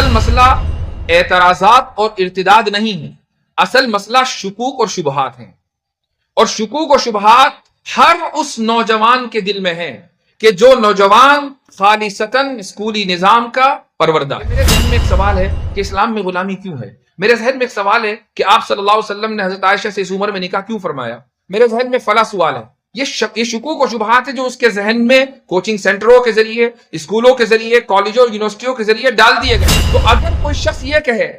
اصل مسئلہ اعتراضات اور ارتداد نہیں ہے، اصل مسئلہ شکوک اور شبہات ہیں، اور شکوک اور شبہات ہر اس نوجوان کے دل میں ہے کہ جو نوجوان خالصتاً اسکولی نظام کا پروردہ ہے۔ میرے ذہن میں ایک سوال ہے کہ اسلام میں غلامی کیوں ہے؟ میرے ذہن میں ایک سوال ہے کہ آپ صلی اللہ علیہ وسلم نے حضرت عائشہ سے اس عمر میں نکاح کیوں فرمایا؟ میرے ذہن میں فلاں سوال ہے۔ یہ شکوک و شبہات ہے جو اس کے ذہن میں کوچنگ سینٹروں کے ذریعے، اسکولوں کے ذریعے، کالجوں اور یونیورسٹیوں کے ذریعے ڈال دیے گئے۔ تو اگر کوئی شخص یہ کہے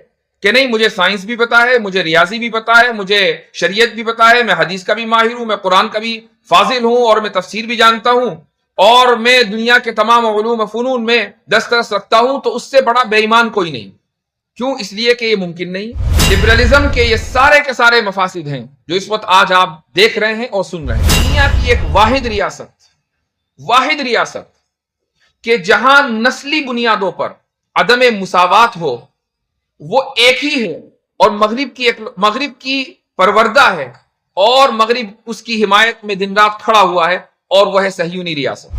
کہ نہیں مجھے سائنس بھی پتا ہے، مجھے ریاضی بھی پتا ہے، مجھے شریعت بھی پتا ہے، میں حدیث کا بھی ماہر ہوں، میں قرآن کا بھی فاضل ہوں، اور میں تفسیر بھی جانتا ہوں، اور میں دنیا کے تمام علوم و فنون میں دسترس رکھتا ہوں، تو اس سے بڑا بے ایمان کوئی نہیں۔ کیوں؟ اس لیے کہ یہ ممکن نہیں۔ لبرلزم کے یہ سارے کے سارے مفاسد ہیں جو اس وقت آج آپ دیکھ رہے ہیں اور سن رہے ہیں۔ دنیا کی ایک واحد ریاست کہ جہاں نسلی بنیادوں پر عدم مساوات ہو، وہ ایک ہی ہے، اور مغرب کی پروردہ ہے، اور مغرب اس کی حمایت میں دن رات کھڑا ہوا ہے، اور وہ ہے صہیونی ریاست۔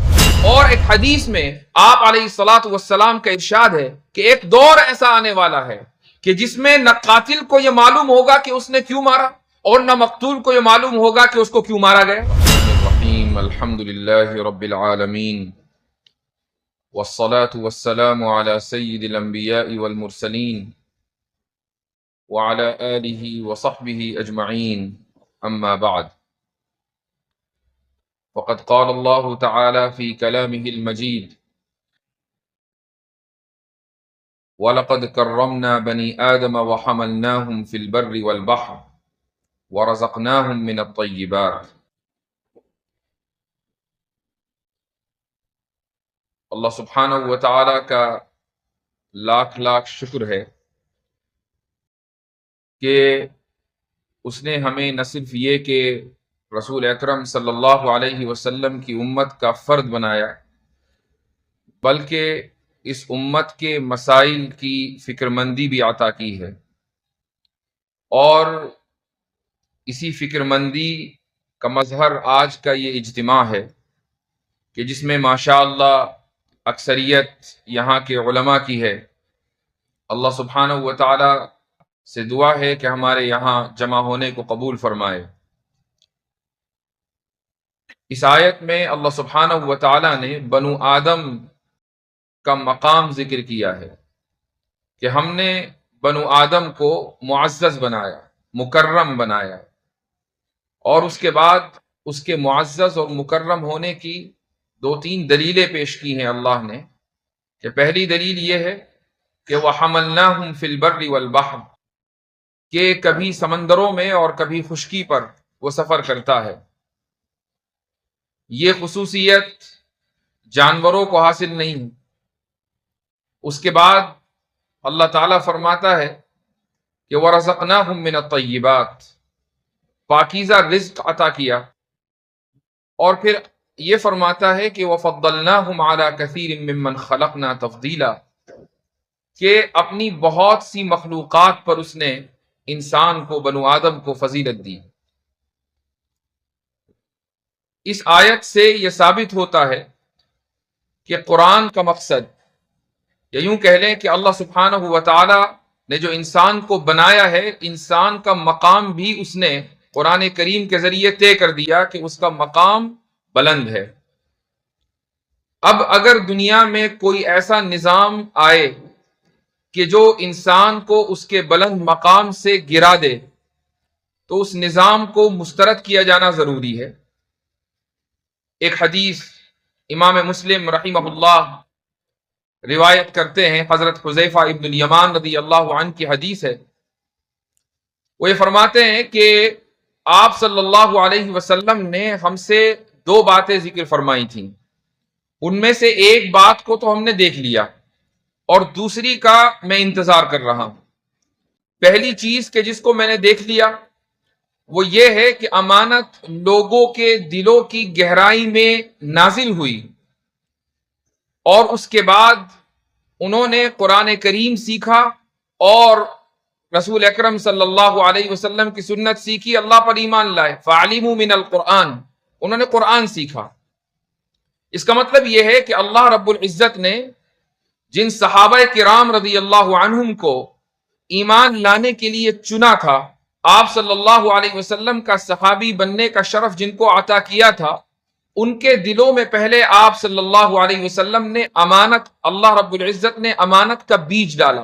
اور ایک حدیث میں آپ علیہ الصلاۃ والسلام کا ارشاد ہے کہ ایک دور ایسا آنے والا ہے کہ جس میں نہ قاتل کو یہ معلوم ہوگا کہ اس نے کیوں مارا، اور نہ مقتول کو یہ معلوم ہوگا کہ اس کو کیوں مارا گیا۔ الرحیم الحمد للہ رب العالمین والصلاة والسلام على سید الانبیاء والمرسلین وعلى آلہ وصحبہ اجمعین، اما بعد، فقد قال اللہ تعالی فی کلامہ المجید وَلَقَدْ كَرَّمْنَا بَنِي آدَمَ وَحَمَلْنَاهُمْ فِي الْبَرِّ وَالْبَحْرِ وَرَزَقْنَاهُمْ مِنَ الطَّيِّبَاتِ۔ اللہ سبحانہ وتعالی کا لاکھ لاکھ شکر ہے کہ اس نے ہمیں نہ صرف یہ کہ رسول اکرم صلی اللہ علیہ وسلم کی امت کا فرد بنایا، بلکہ اس امت کے مسائل کی فکر مندی بھی عطا کی ہے، اور اسی فکر مندی کا مظہر آج کا یہ اجتماع ہے کہ جس میں ماشاءاللہ اکثریت یہاں کے علماء کی ہے۔ اللہ سبحانہ وتعالی سے دعا ہے کہ ہمارے یہاں جمع ہونے کو قبول فرمائے۔ اس آیت میں اللہ سبحانہ وتعالی نے بنو آدم کا مقام ذکر کیا ہے کہ ہم نے بنو آدم کو معزز بنایا، مکرم بنایا، اور اس کے بعد اس کے معزز اور مکرم ہونے کی دو تین دلیلیں پیش کی ہیں اللہ نے، کہ پہلی دلیل یہ ہے کہ وَحَمَلْنَاهُمْ فِي الْبَرِّ وَالْبَحْرِ، کہ کبھی سمندروں میں اور کبھی خشکی پر وہ سفر کرتا ہے۔ یہ خصوصیت جانوروں کو حاصل نہیں۔ اس کے بعد اللہ تعالیٰ فرماتا ہے کہ وَرَزَقْنَاهُمْ مِنَ الطَّيِّبَاتِ، پاکیزہ رزق عطا کیا، اور پھر یہ فرماتا ہے کہ وَفَضَّلْنَاهُمْ عَلَى كَثِيرٍ مِّمَّنْ خَلَقْنَا تَفْضِيلًا، کہ اپنی بہت سی مخلوقات پر اس نے انسان کو، بنو آدم کو فضیلت دی۔ اس آیت سے یہ ثابت ہوتا ہے کہ قرآن کا مقصد، یا یوں کہہ لیں کہ اللہ سبحانہ وتعالی نے جو انسان کو بنایا ہے، انسان کا مقام بھی اس نے قرآن کریم کے ذریعے طے کر دیا کہ اس کا مقام بلند ہے۔ اب اگر دنیا میں کوئی ایسا نظام آئے کہ جو انسان کو اس کے بلند مقام سے گرا دے، تو اس نظام کو مسترد کیا جانا ضروری ہے۔ ایک حدیث امام مسلم رحمہ اللہ روایت کرتے ہیں، حضرت حذیفہ ابن الیمان رضی اللہ عنہ کی حدیث ہے۔ وہ یہ فرماتے ہیں کہ آپ صلی اللہ علیہ وسلم نے ہم سے دو باتیں ذکر فرمائی تھیں، ان میں سے ایک بات کو تو ہم نے دیکھ لیا، اور دوسری کا میں انتظار کر رہا ہوں۔ پہلی چیز کہ جس کو میں نے دیکھ لیا وہ یہ ہے کہ امانت لوگوں کے دلوں کی گہرائی میں نازل ہوئی، اور اس کے بعد انہوں نے قرآن کریم سیکھا اور رسول اکرم صلی اللہ علیہ وسلم کی سنت سیکھی، اللہ پر ایمان لائے۔ فَعَلِمُوا مِنَ الْقُرْآنِ، انہوں نے قرآن سیکھا۔ اس کا مطلب یہ ہے کہ اللہ رب العزت نے جن صحابہ کرام رضی اللہ عنہم کو ایمان لانے کے لیے چنا تھا، آپ صلی اللہ علیہ وسلم کا صحابی بننے کا شرف جن کو عطا کیا تھا، ان کے دلوں میں پہلے آپ صلی اللہ علیہ وسلم نے امانت، اللہ رب العزت نے امانت کا بیج ڈالا،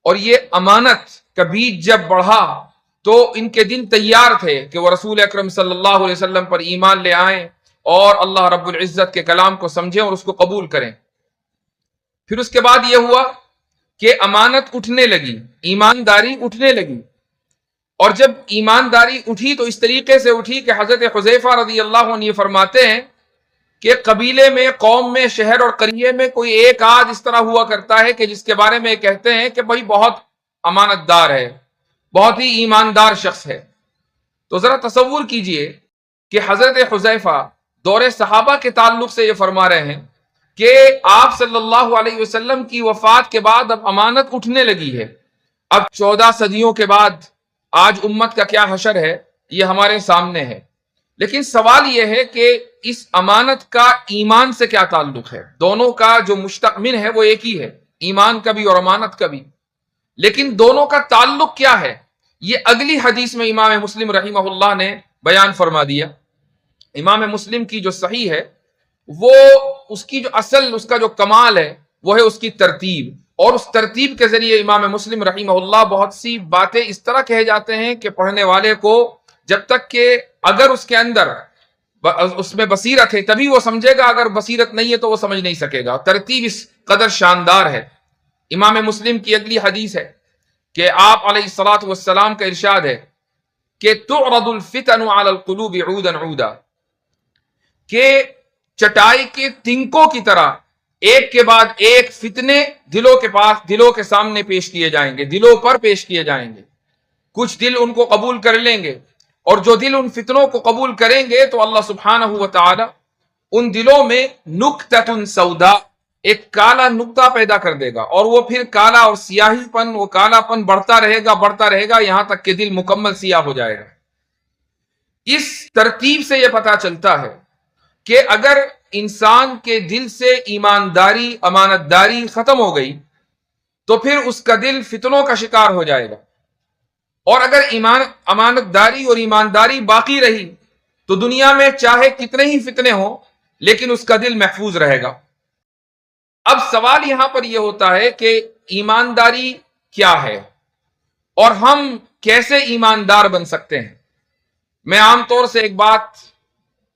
اور یہ امانت کا بیج جب بڑھا تو ان کے دل تیار تھے کہ وہ رسول اکرم صلی اللہ علیہ وسلم پر ایمان لے آئیں اور اللہ رب العزت کے کلام کو سمجھیں اور اس کو قبول کریں۔ پھر اس کے بعد یہ ہوا کہ امانت اٹھنے لگی، ایمانداری اٹھنے لگی، اور جب ایمانداری اٹھی تو اس طریقے سے اٹھی کہ حضرت حذیفہ رضی اللہ عنہ یہ فرماتے ہیں کہ قبیلے میں، قوم میں، شہر اور قریے میں کوئی ایک آدھ اس طرح ہوا کرتا ہے کہ جس کے بارے میں کہتے ہیں کہ بھائی بہت امانت دار ہے، بہت ہی ایماندار شخص ہے۔ تو ذرا تصور کیجئے کہ حضرت حذیفہ دور صحابہ کے تعلق سے یہ فرما رہے ہیں کہ آپ صلی اللہ علیہ وسلم کی وفات کے بعد اب امانت اٹھنے لگی ہے۔ اب 14 صدیوں کے بعد آج امت کا کیا حشر ہے یہ ہمارے سامنے ہے، لیکن سوال یہ ہے کہ اس امانت کا ایمان سے کیا تعلق ہے؟ دونوں کا جو مشتق ہے وہ ایک ہی ہے، ایمان کا بھی اور امانت کا بھی، لیکن دونوں کا تعلق کیا ہے یہ اگلی حدیث میں امام مسلم رحمہ اللہ نے بیان فرما دیا۔ امام مسلم کی جو صحیح ہے وہ اس کی جو اصل، اس کا جو کمال ہے وہ ہے اس کی ترتیب، اور اس ترتیب کے ذریعے امام مسلم رحمہ اللہ بہت سی باتیں اس طرح کہے جاتے ہیں کہ پڑھنے والے کو جب تک کہ اگر اس کے اندر اس میں بصیرت ہے تبھی وہ سمجھے گا، اگر بصیرت نہیں ہے تو وہ سمجھ نہیں سکے گا۔ ترتیب اس قدر شاندار ہے۔ امام مسلم کی اگلی حدیث ہے کہ آپ علیہ الصلوۃ والسلام کا ارشاد ہے کہ تعرض الفتن علی القلوب عودا عودا، کہ چٹائی کے تنکوں کی طرح ایک کے بعد ایک فتنے دلوں کے سامنے پیش کیے جائیں گے، دلوں پر پیش کیے جائیں گے۔ کچھ دل ان کو قبول کر لیں گے، اور جو دل ان فتنوں کو قبول کریں گے تو اللہ سبحانہ و تعالی ان دلوں میں نکتۃ سودا، ایک کالا نقطہ پیدا کر دے گا، اور وہ پھر کالا اور سیاہی پن، وہ کالا پن بڑھتا رہے گا یہاں تک کہ دل مکمل سیاہ ہو جائے گا۔ اس ترتیب سے یہ پتا چلتا ہے کہ اگر انسان کے دل سے ایمانداری، امانت داری ختم ہو گئی تو پھر اس کا دل فتنوں کا شکار ہو جائے گا، اور اگر امانت داری اور ایمانداری باقی رہی تو دنیا میں چاہے کتنے ہی فتنے ہوں لیکن اس کا دل محفوظ رہے گا۔ اب سوال یہاں پر یہ ہوتا ہے کہ ایمانداری کیا ہے اور ہم کیسے ایماندار بن سکتے ہیں؟ میں عام طور سے ایک بات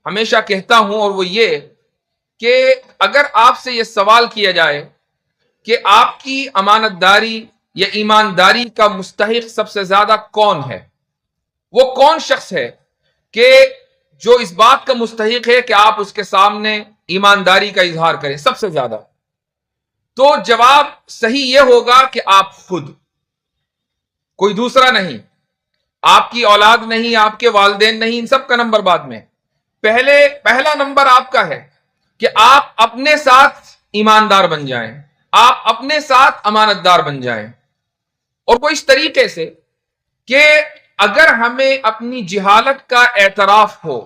ہمیشہ کہتا ہوں، اور وہ یہ کہ اگر آپ سے یہ سوال کیا جائے کہ آپ کی امانت داری یا ایمانداری کا مستحق سب سے زیادہ کون ہے، وہ کون شخص ہے کہ جو اس بات کا مستحق ہے کہ آپ اس کے سامنے ایمانداری کا اظہار کریں سب سے زیادہ، تو جواب صحیح یہ ہوگا کہ آپ خود، کوئی دوسرا نہیں، آپ کی اولاد نہیں، آپ کے والدین نہیں، ان سب کا نمبر بعد میں، پہلا نمبر آپ کا ہے کہ آپ اپنے ساتھ ایماندار بن جائیں، آپ اپنے ساتھ امانت دار بن جائیں، اور وہ اس طریقے سے کہ اگر ہمیں اپنی جہالت کا اعتراف ہو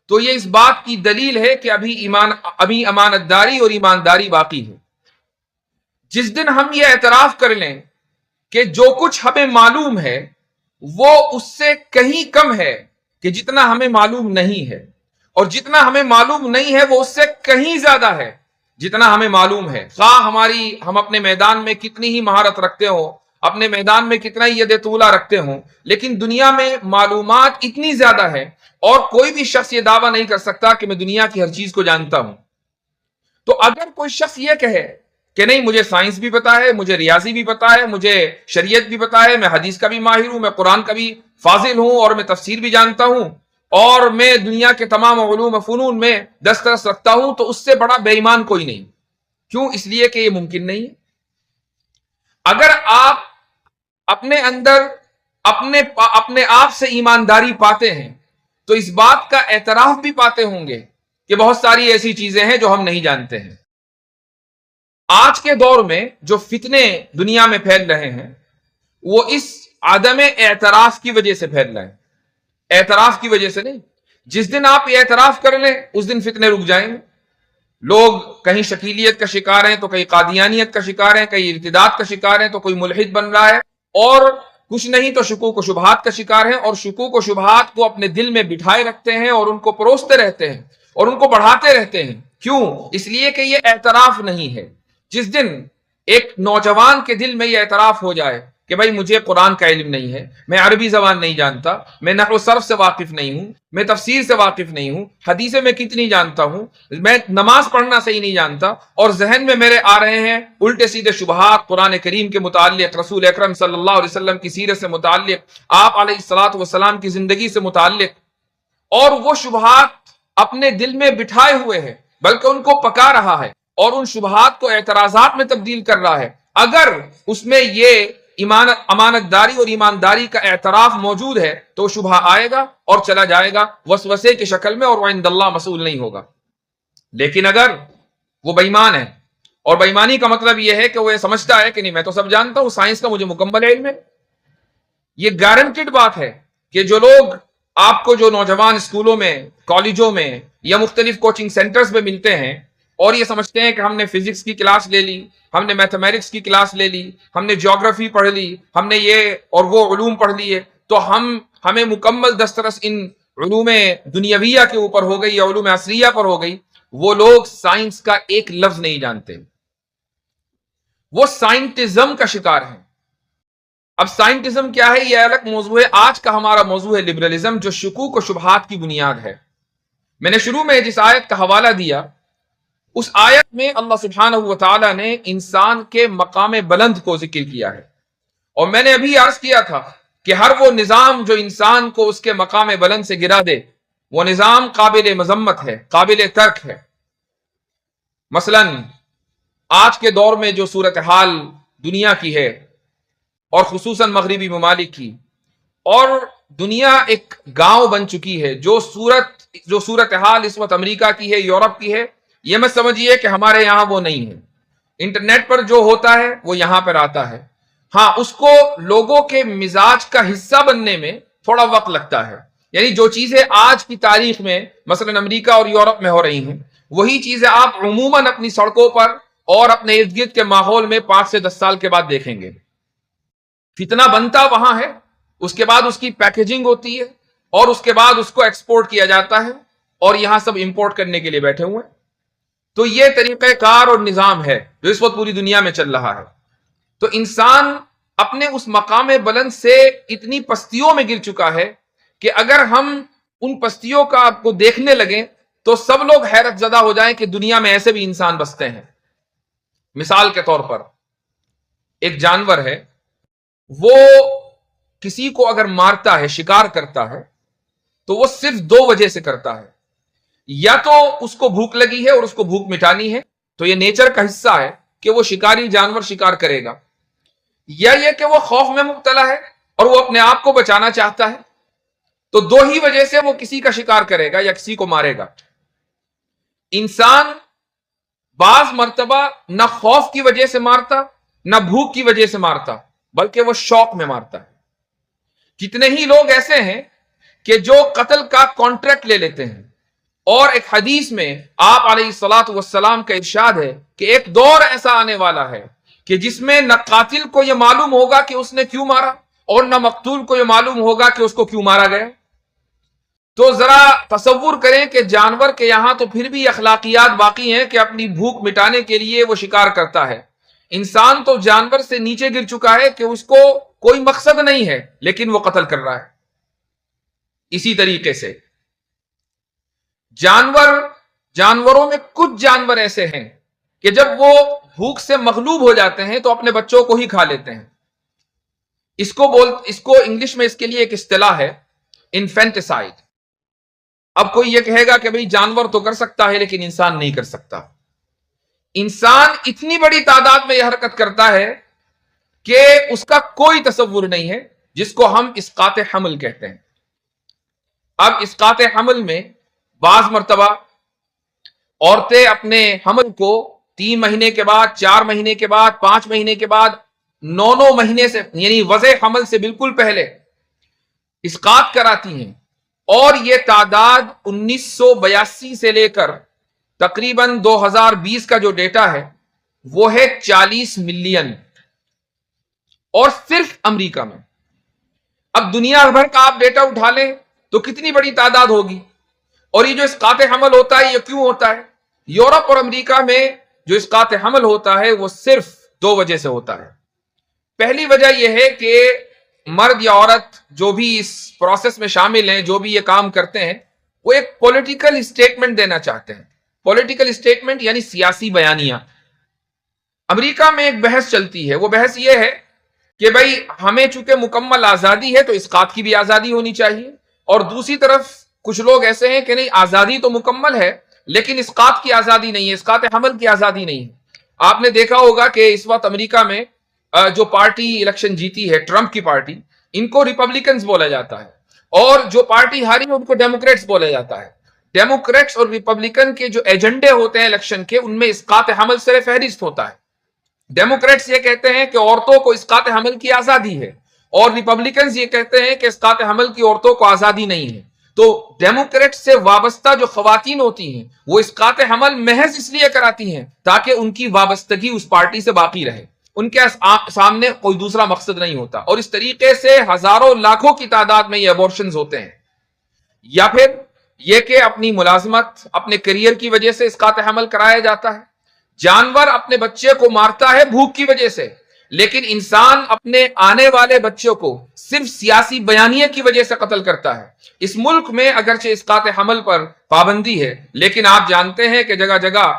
تو یہ اس بات کی دلیل ہے کہ ابھی امانت داری اور ایمانداری باقی ہے۔ جس دن ہم یہ اعتراف کر لیں کہ جو کچھ ہمیں معلوم ہے وہ اس سے کہیں کم ہے کہ جتنا ہمیں معلوم نہیں ہے، اور جتنا ہمیں معلوم نہیں ہے وہ اس سے کہیں زیادہ ہے جتنا ہمیں معلوم ہے، خواہ ہم اپنے میدان میں کتنی ہی مہارت رکھتے ہوں، اپنے میدان میں کتنا ہی ید طولہ رکھتے ہوں، لیکن دنیا میں معلومات اتنی زیادہ ہے اور کوئی بھی شخص یہ دعویٰ نہیں کر سکتا کہ میں دنیا کی ہر چیز کو جانتا ہوں۔ تو اگر کوئی شخص یہ کہے کہ نہیں مجھے سائنس بھی پتا ہے، مجھے ریاضی بھی پتا ہے، مجھے شریعت بھی پتا ہے، میں حدیث کا بھی ماہر ہوں، میں قرآن کا بھی فاضل ہوں، اور میں تفسیر بھی جانتا ہوں، اور میں دنیا کے تمام علوم و فنون میں دسترس رکھتا ہوں، تو اس سے بڑا بے ایمان کوئی نہیں۔ کیوں؟ اس لیے کہ یہ ممکن نہیں ہے۔ اگر آپ اپنے اندر اپنے آپ سے ایمانداری پاتے ہیں تو اس بات کا اعتراف بھی پاتے ہوں گے کہ بہت ساری ایسی چیزیں ہیں جو ہم نہیں جانتے ہیں۔ آج کے دور میں جو فتنے دنیا میں پھیل رہے ہیں وہ اس عدم اعتراف کی وجہ سے پھیل رہے ہیں، اعتراف کی وجہ سے نہیں۔ جس دن آپ یہ اعتراف کر لیں اس دن فتنے رک جائیں گے۔ لوگ کہیں شکیلیت کا شکار ہیں تو کہیں قادیانیت کا شکار ہیں، کہیں ارتداد کا شکار ہیں تو کوئی ملحد بن رہا ہے، اور کچھ نہیں تو شکوک و شبہات کا شکار ہیں، اور شکوک و شبہات کو اپنے دل میں بٹھائے رکھتے ہیں اور ان کو پروستے رہتے ہیں اور ان کو بڑھاتے رہتے ہیں۔ کیوں؟ اس لیے کہ یہ اعتراف نہیں ہے۔ جس دن ایک نوجوان کے دل میں یہ اعتراف ہو جائے کہ بھائی مجھے قرآن کا علم نہیں ہے، میں عربی زبان نہیں جانتا، میں نحو و صرف سے واقف نہیں ہوں، میں تفسیر سے واقف نہیں ہوں، حدیثیں میں کتنی جانتا ہوں، میں نماز پڑھنا صحیح نہیں جانتا، اور ذہن میں میرے آ رہے ہیں الٹے سیدھے شبہات قرآن کریم کے متعلق، رسول اکرم صلی اللہ علیہ وسلم کی سیرت سے متعلق، آپ علیہ الصلاۃ والسلام کی زندگی سے متعلق، اور وہ شبہات اپنے دل میں بٹھائے ہوئے ہیں، بلکہ ان کو پکا رہا ہے اور ان شبہات کو اعتراضات میں تبدیل کر رہا ہے۔ اگر اس میں یہ امانت داری اور ایمانداری کا اعتراف موجود ہے تو شبہ آئے گا اور چلا جائے گا وسوسے کی شکل میں، اور وہ عند اللہ مسئول نہیں ہوگا۔ لیکن اگر وہ بے ایمان ہے، اور بے ایمانی کا مطلب یہ ہے کہ وہ یہ سمجھتا ہے کہ نہیں میں تو سب جانتا ہوں، سائنس کا مجھے مکمل علم ہے، یہ گارنٹیڈ بات ہے کہ جو لوگ آپ کو، جو نوجوان اسکولوں میں، کالجوں میں یا مختلف کوچنگ سینٹرز میں ملتے ہیں اور یہ سمجھتے ہیں کہ ہم نے فزکس کی کلاس لے لی، ہم نے میتھمیٹکس کی کلاس لے لی، ہم نے جیوگرافی پڑھ لی، ہم نے یہ اور وہ علوم پڑھ لیے، تو ہمیں مکمل دسترس ان علوم دنیاویہ کے اوپر ہو گئی یا علوم عصریہ پر ہو گئی، وہ لوگ سائنس کا ایک لفظ نہیں جانتے، وہ سائنٹزم کا شکار ہیں۔ اب سائنٹزم کیا ہے یہ الگ موضوع ہے، آج کا ہمارا موضوع ہے لبرلزم، جو شکوک و شبہات کی بنیاد ہے۔ میں نے شروع میں جس آیت کا حوالہ دیا، اس آیت میں اللہ سبحانہ و تعالی نے انسان کے مقام بلند کو ذکر کیا ہے، اور میں نے ابھی عرض کیا تھا کہ ہر وہ نظام جو انسان کو اس کے مقام بلند سے گرا دے، وہ نظام قابل مذمت ہے، قابل ترک ہے۔ مثلا آج کے دور میں جو صورتحال دنیا کی ہے، اور خصوصاً مغربی ممالک کی، اور دنیا ایک گاؤں بن چکی ہے، جو صورتحال اس وقت امریکہ کی ہے، یورپ کی ہے، یہ میں سمجھیے کہ ہمارے یہاں وہ نہیں ہے۔ انٹرنیٹ پر جو ہوتا ہے وہ یہاں پر آتا ہے، ہاں اس کو لوگوں کے مزاج کا حصہ بننے میں تھوڑا وقت لگتا ہے، یعنی جو چیزیں آج کی تاریخ میں مثلا امریکہ اور یورپ میں ہو رہی ہیں، وہی چیزیں آپ عموماً اپنی سڑکوں پر اور اپنے ارد گرد کے ماحول میں 5 سے 10 سال کے بعد دیکھیں گے۔ فتنہ بنتا وہاں ہے، اس کے بعد اس کی پیکیجنگ ہوتی ہے، اور اس کے بعد اس کو ایکسپورٹ کیا جاتا ہے، اور یہاں سب امپورٹ کرنے کے لیے بیٹھے ہوئے ہیں۔ تو یہ طریقہ کار اور نظام ہے جو اس وقت پوری دنیا میں چل رہا ہے۔ تو انسان اپنے اس مقام بلند سے اتنی پستیوں میں گر چکا ہے کہ اگر ہم ان پستیوں کا کو دیکھنے لگیں تو سب لوگ حیرت زدہ ہو جائیں کہ دنیا میں ایسے بھی انسان بستے ہیں۔ مثال کے طور پر ایک جانور ہے، وہ کسی کو اگر مارتا ہے، شکار کرتا ہے، تو وہ صرف 2 وجہ سے کرتا ہے، یا تو اس کو بھوک لگی ہے اور اس کو بھوک مٹانی ہے، تو یہ نیچر کا حصہ ہے کہ وہ شکاری جانور شکار کرے گا، یا یہ کہ وہ خوف میں مبتلا ہے اور وہ اپنے آپ کو بچانا چاہتا ہے، تو 2 ہی وجہ سے وہ کسی کا شکار کرے گا یا کسی کو مارے گا۔ انسان بعض مرتبہ نہ خوف کی وجہ سے مارتا، نہ بھوک کی وجہ سے مارتا، بلکہ وہ شوق میں مارتا ہے۔ کتنے ہی لوگ ایسے ہیں کہ جو قتل کا کانٹریکٹ لے لیتے ہیں، اور ایک حدیث میں آپ علیہ الصلاۃ والسلام کا ارشاد ہے کہ ایک دور ایسا آنے والا ہے کہ جس میں نہ قاتل کو یہ معلوم ہوگا کہ اس نے کیوں مارا، اور نہ مقتول کو یہ معلوم ہوگا کہ اس کو کیوں مارا گیا۔ تو ذرا تصور کریں کہ جانور کے یہاں تو پھر بھی اخلاقیات باقی ہیں کہ اپنی بھوک مٹانے کے لیے وہ شکار کرتا ہے، انسان تو جانور سے نیچے گر چکا ہے کہ اس کو کوئی مقصد نہیں ہے لیکن وہ قتل کر رہا ہے۔ اسی طریقے سے جانوروں میں کچھ جانور ایسے ہیں کہ جب وہ بھوک سے مغلوب ہو جاتے ہیں تو اپنے بچوں کو ہی کھا لیتے ہیں۔ اس کو انگلش میں اس کے لیے ایک اصطلاح ہے انفینٹسائڈ۔ اب کوئی یہ کہے گا کہ بھئی جانور تو کر سکتا ہے لیکن انسان نہیں کر سکتا۔ انسان اتنی بڑی تعداد میں یہ حرکت کرتا ہے کہ اس کا کوئی تصور نہیں ہے، جس کو ہم اسقاط حمل کہتے ہیں۔ اب اسقاط حمل میں بعض مرتبہ عورتیں اپنے حمل کو 3 مہینے کے بعد، 4 مہینے کے بعد، 5 مہینے کے بعد، 9 مہینے سے یعنی وضع حمل سے بالکل پہلے اسقاط کراتی ہیں، اور یہ تعداد 1982 سے لے کر تقریباً 2020 کا جو ڈیٹا ہے وہ ہے 40 ملین، اور صرف امریکہ میں۔ اب دنیا بھر کا آپ ڈیٹا اٹھا لیں تو کتنی بڑی تعداد ہوگی۔ اور یہ جو اسقاط حمل ہوتا ہے یہ کیوں ہوتا ہے؟ یورپ اور امریکہ میں جو اسقاط حمل ہوتا ہے وہ صرف 2 وجہ سے ہوتا ہے۔ پہلی وجہ یہ ہے کہ مرد یا عورت جو بھی اس پروسیس میں شامل ہیں، جو بھی یہ کام کرتے ہیں، وہ ایک پولیٹیکل اسٹیٹمنٹ دینا چاہتے ہیں۔ پولیٹیکل اسٹیٹمنٹ یعنی سیاسی بیانیہ۔ امریکہ میں ایک بحث چلتی ہے، وہ بحث یہ ہے کہ بھائی ہمیں چونکہ مکمل آزادی ہے تو اسقاط کی بھی آزادی ہونی چاہیے، اور دوسری طرف کچھ لوگ ایسے ہیں کہ نہیں، آزادی تو مکمل ہے لیکن اسقاط کی آزادی نہیں ہے، اسقاط حمل کی آزادی نہیں ہے۔ آپ نے دیکھا ہوگا کہ اس وقت امریکہ میں جو پارٹی الیکشن جیتی ہے، ٹرمپ کی پارٹی، ان کو ریپبلکنز بولا جاتا ہے، اور جو پارٹی ہاری ان کو ڈیموکریٹس بولا جاتا ہے۔ ڈیموکریٹس اور ریپبلکن کے جو ایجنڈے ہوتے ہیں الیکشن کے، ان میں اسقاط حمل سر فہرست ہوتا ہے۔ ڈیموکریٹس یہ کہتے ہیں کہ عورتوں کو اسقاط حمل کی آزادی ہے، اور ریپبلکنز یہ کہتے ہیں کہ اسقاط حمل کی عورتوں کو آزادی نہیں ہے۔ تو ڈیموکریٹ سے وابستہ جو خواتین ہوتی ہیں وہ اسقاط حمل محض اس لیے کراتی ہیں تاکہ ان کی وابستگی اس پارٹی سے باقی رہے، ان کے سامنے کوئی دوسرا مقصد نہیں ہوتا۔ اور اس طریقے سے ہزاروں لاکھوں کی تعداد میں یہ ابورشنز ہوتے ہیں۔ یا پھر یہ کہ اپنی ملازمت، اپنے کیریئر کی وجہ سے اسقاط حمل کرایا جاتا ہے۔ جانور اپنے بچے کو مارتا ہے بھوک کی وجہ سے، لیکن انسان اپنے آنے والے بچوں کو صرف سیاسی بیانیے کی وجہ سے قتل کرتا ہے۔ اس ملک میں اگرچہ اسقاط حمل پر پابندی ہے، لیکن آپ جانتے ہیں کہ جگہ جگہ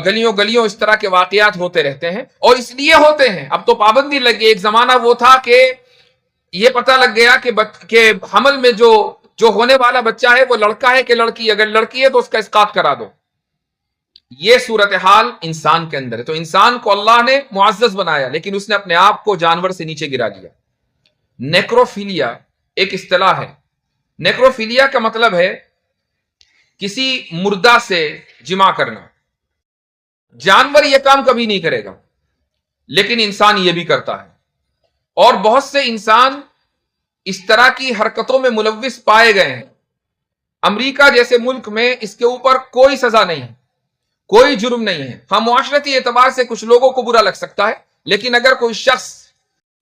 گلیوں گلیوں اس طرح کے واقعات ہوتے رہتے ہیں، اور اس لیے ہوتے ہیں، اب تو پابندی لگ گئی۔ ایک زمانہ وہ تھا کہ یہ پتہ لگ گیا کہ حمل میں جو ہونے والا بچہ ہے وہ لڑکا ہے کہ لڑکی، اگر لڑکی ہے تو اس کا اسقاط کرا دو۔ یہ صورتحال انسان کے اندر ہے۔ تو انسان کو اللہ نے معزز بنایا، لیکن اس نے اپنے آپ کو جانور سے نیچے گرا دیا۔ نیکروفیلیا ایک اصطلاح ہے۔ نیکروفیلیا کا مطلب ہے کسی مردہ سے جمع کرنا۔ جانور یہ کام کبھی نہیں کرے گا، لیکن انسان یہ بھی کرتا ہے، اور بہت سے انسان اس طرح کی حرکتوں میں ملوث پائے گئے ہیں۔ امریکہ جیسے ملک میں اس کے اوپر کوئی سزا نہیں ہے، کوئی جرم نہیں ہے۔ ہاں، معاشرتی اعتبار سے کچھ لوگوں کو برا لگ سکتا ہے، لیکن اگر کوئی شخص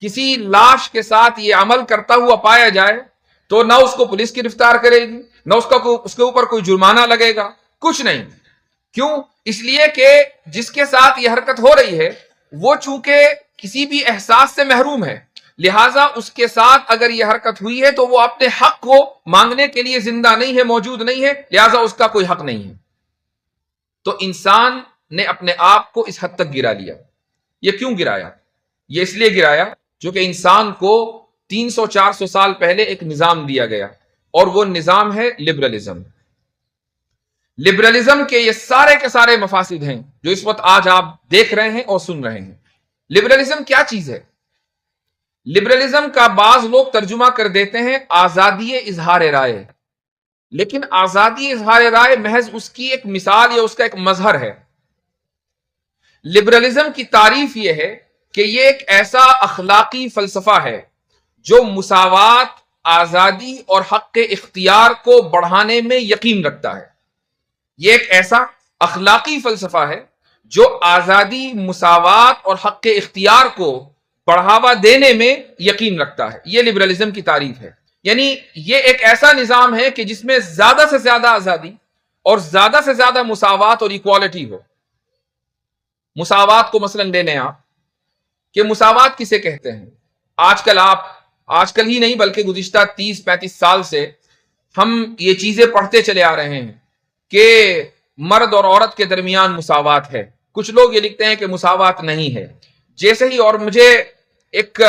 کسی لاش کے ساتھ یہ عمل کرتا ہوا پایا جائے تو نہ اس کو پولیس گرفتار کرے گی، نہ اس کے اوپر کوئی جرمانہ لگے گا، کچھ نہیں۔ کیوں؟ اس لیے کہ جس کے ساتھ یہ حرکت ہو رہی ہے وہ چونکہ کسی بھی احساس سے محروم ہے، لہٰذا اس کے ساتھ اگر یہ حرکت ہوئی ہے تو وہ اپنے حق کو مانگنے کے لیے زندہ نہیں ہے، موجود نہیں ہے، لہٰذا اس کا کوئی حق نہیں ہے۔ تو انسان نے اپنے آپ کو اس حد تک گرا لیا۔ یہ کیوں گرایا؟ یہ اس لیے گرایا چونکہ انسان کو 300-400 سال پہلے ایک نظام دیا گیا، اور وہ نظام ہے لبرلزم۔ لبرلزم کے یہ سارے کے سارے مفاسد ہیں جو اس وقت آج آپ دیکھ رہے ہیں اور سن رہے ہیں۔ لبرلزم کیا چیز ہے؟ لبرلزم کا بعض لوگ ترجمہ کر دیتے ہیں آزادی اظہار رائے، لیکن آزادی اظہار رائے محض اس کی ایک مثال یا اس کا ایک مظہر ہے۔ لبرلزم کی تعریف یہ ہے کہ یہ ایک ایسا اخلاقی فلسفہ ہے جو مساوات، آزادی اور حق اختیار کو بڑھانے میں یقین رکھتا ہے۔ یہ ایک ایسا اخلاقی فلسفہ ہے جو آزادی، مساوات اور حق اختیار کو بڑھاوا دینے میں یقین رکھتا ہے۔ یہ لبرلزم کی تعریف ہے۔ یعنی یہ ایک ایسا نظام ہے کہ جس میں زیادہ سے زیادہ آزادی اور زیادہ سے زیادہ مساوات اور ایکوالٹی ہو۔ مساوات کو مثلا لے لیں آپ کہ مساوات کسے کہتے ہیں؟ آج کل ہی نہیں بلکہ گزشتہ 30-35 سال سے ہم یہ چیزیں پڑھتے چلے آ رہے ہیں کہ مرد اور عورت کے درمیان مساوات ہے۔ کچھ لوگ یہ لکھتے ہیں کہ مساوات نہیں ہے جیسے ہی۔ اور مجھے ایک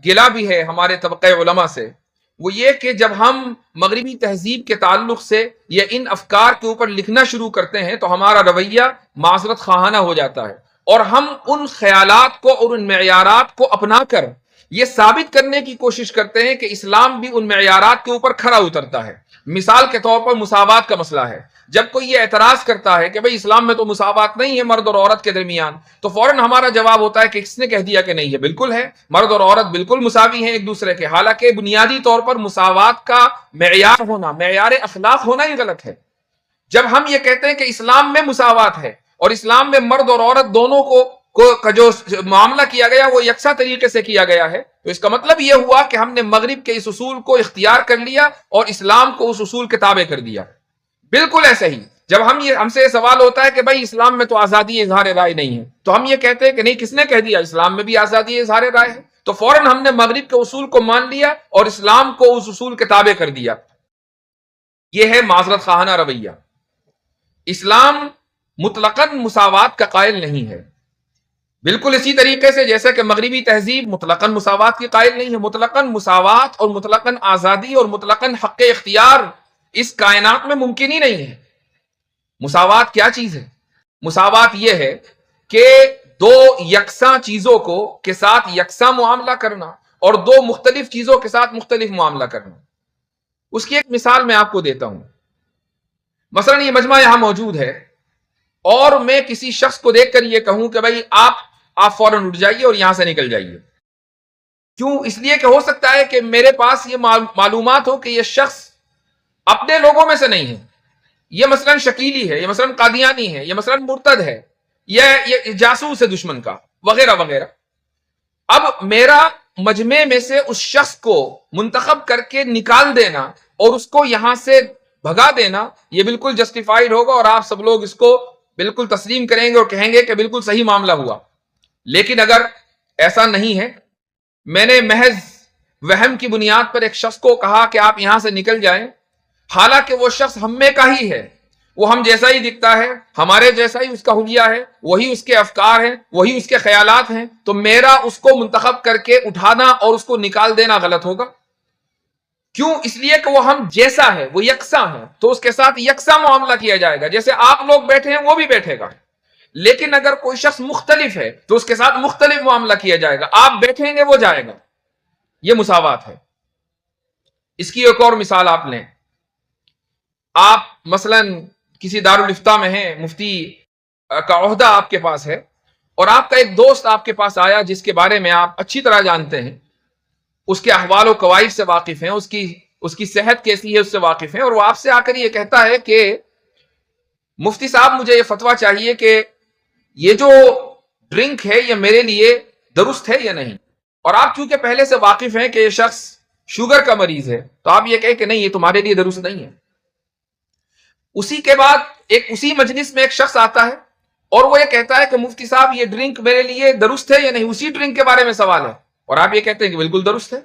گلہ بھی ہے ہمارے طبقہ علماء سے، وہ یہ کہ جب ہم مغربی تہذیب کے تعلق سے یا ان افکار کے اوپر لکھنا شروع کرتے ہیں تو ہمارا رویہ معذرت خواہانہ ہو جاتا ہے، اور ہم ان خیالات کو اور ان معیارات کو اپنا کر یہ ثابت کرنے کی کوشش کرتے ہیں کہ اسلام بھی ان معیارات کے اوپر کھرا اترتا ہے۔ مثال کے طور پر مساوات کا مسئلہ ہے۔ جب کوئی یہ اعتراض کرتا ہے کہ بھئی اسلام میں تو مساوات نہیں ہے مرد اور عورت کے درمیان، تو فوراً ہمارا جواب ہوتا ہے کہ کس نے کہہ دیا کہ نہیں ہے؟ بالکل ہے، مرد اور عورت بالکل مساوی ہیں ایک دوسرے کے، حالانکہ بنیادی طور پر مساوات کا معیار ہونا، معیار اخلاق ہونا ہی غلط ہے۔ جب ہم یہ کہتے ہیں کہ اسلام میں مساوات ہے اور اسلام میں مرد اور عورت دونوں کا جو معاملہ کیا گیا وہ یکساں طریقے سے کیا گیا ہے، تو اس کا مطلب یہ ہوا کہ ہم نے مغرب کے اس اصول کو اختیار کر لیا اور اسلام کو اس اصول کے تابع کر دیا۔ بالکل ایسے ہی جب ہم سے یہ سوال ہوتا ہے کہ بھائی اسلام میں تو آزادی اظہار رائے نہیں ہے، تو ہم یہ کہتے ہیں کہ نہیں، کس نے کہہ دیا؟ اسلام میں بھی آزادی اظہار رائے ہے۔ تو فوراً ہم نے مغرب کے اصول کو مان لیا اور اسلام کو اس اصول کے تابع کر دیا۔ یہ ہے معذرت خواہانہ رویہ۔ اسلام مطلقاً مساوات کا قائل نہیں ہے، بالکل اسی طریقے سے جیسے کہ مغربی تہذیب مطلقاً مساوات کی قائل نہیں ہے۔ مطلقاً مساوات اور مطلقاً آزادی اور مطلقاً حق اختیار اس کائنات میں ممکن ہی نہیں ہے۔ مساوات کیا چیز ہے؟ مساوات یہ ہے کہ دو یکساں چیزوں کے ساتھ یکساں معاملہ کرنا اور دو مختلف چیزوں کے ساتھ مختلف معاملہ کرنا۔ اس کی ایک مثال میں آپ کو دیتا ہوں۔ مثلا یہ مجمع یہاں موجود ہے اور میں کسی شخص کو دیکھ کر یہ کہوں کہ بھائی آپ فوراً اٹھ جائیے اور یہاں سے نکل جائیے۔ کیوں؟ اس لیے کہ ہو سکتا ہے کہ میرے پاس یہ معلومات ہو کہ یہ شخص اپنے لوگوں میں سے نہیں ہے، یہ مثلا شکیلی ہے، یہ مثلا قادیانی ہے، یہ مثلا مرتد ہے، یہ جاسوس ہے دشمن کا، وغیرہ وغیرہ۔ اب میرا مجمع میں سے اس شخص کو منتخب کر کے نکال دینا اور اس کو یہاں سے بھگا دینا یہ بالکل جسٹیفائیڈ ہوگا اور آپ سب لوگ اس کو بالکل تسلیم کریں گے اور کہیں گے کہ بالکل صحیح معاملہ ہوا۔ لیکن اگر ایسا نہیں ہے، میں نے محض وہم کی بنیاد پر ایک شخص کو کہا کہ آپ یہاں سے نکل جائیں، حالانکہ وہ شخص ہم میں کا ہی ہے، وہ ہم جیسا ہی دکھتا ہے، ہمارے جیسا ہی اس کا حلیہ ہے، وہی اس کے افکار ہیں، وہی اس کے خیالات ہیں، تو میرا اس کو منتخب کر کے اٹھانا اور اس کو نکال دینا غلط ہوگا۔ کیوں؟ اس لیے کہ وہ ہم جیسا ہے، وہ یکساں ہے، تو اس کے ساتھ یکساں معاملہ کیا جائے گا۔ جیسے آپ لوگ بیٹھے ہیں وہ بھی بیٹھے گا۔ لیکن اگر کوئی شخص مختلف ہے تو اس کے ساتھ مختلف معاملہ کیا جائے گا، آپ بیٹھیں گے وہ جائے گا۔ یہ مساوات ہے۔ اس کی ایک اور مثال آپ لیں۔ آپ مثلا کسی دارالافتاء میں ہیں، مفتی کا عہدہ آپ کے پاس ہے، اور آپ کا ایک دوست آپ کے پاس آیا جس کے بارے میں آپ اچھی طرح جانتے ہیں، اس کے احوال و قوائف سے واقف ہیں، اس کی صحت کیسی ہے اس سے واقف ہیں، اور وہ آپ سے آ کر یہ کہتا ہے کہ مفتی صاحب مجھے یہ فتویٰ چاہیے کہ یہ جو ڈرنک ہے یہ میرے لیے درست ہے یا نہیں۔ اور آپ چونکہ پہلے سے واقف ہیں کہ یہ شخص شوگر کا مریض ہے، تو آپ یہ کہیں کہ نہیں، یہ تمہارے لیے درست نہیں ہے۔ اسی کے بعد اسی مجلس میں ایک شخص آتا ہے اور وہ یہ کہتا ہے کہ مفتی صاحب یہ ڈرنک میرے لیے درست ہے یا نہیں، اسی ڈرنک کے بارے میں سوال ہے، اور آپ یہ کہتے ہیں کہ بالکل درست ہے۔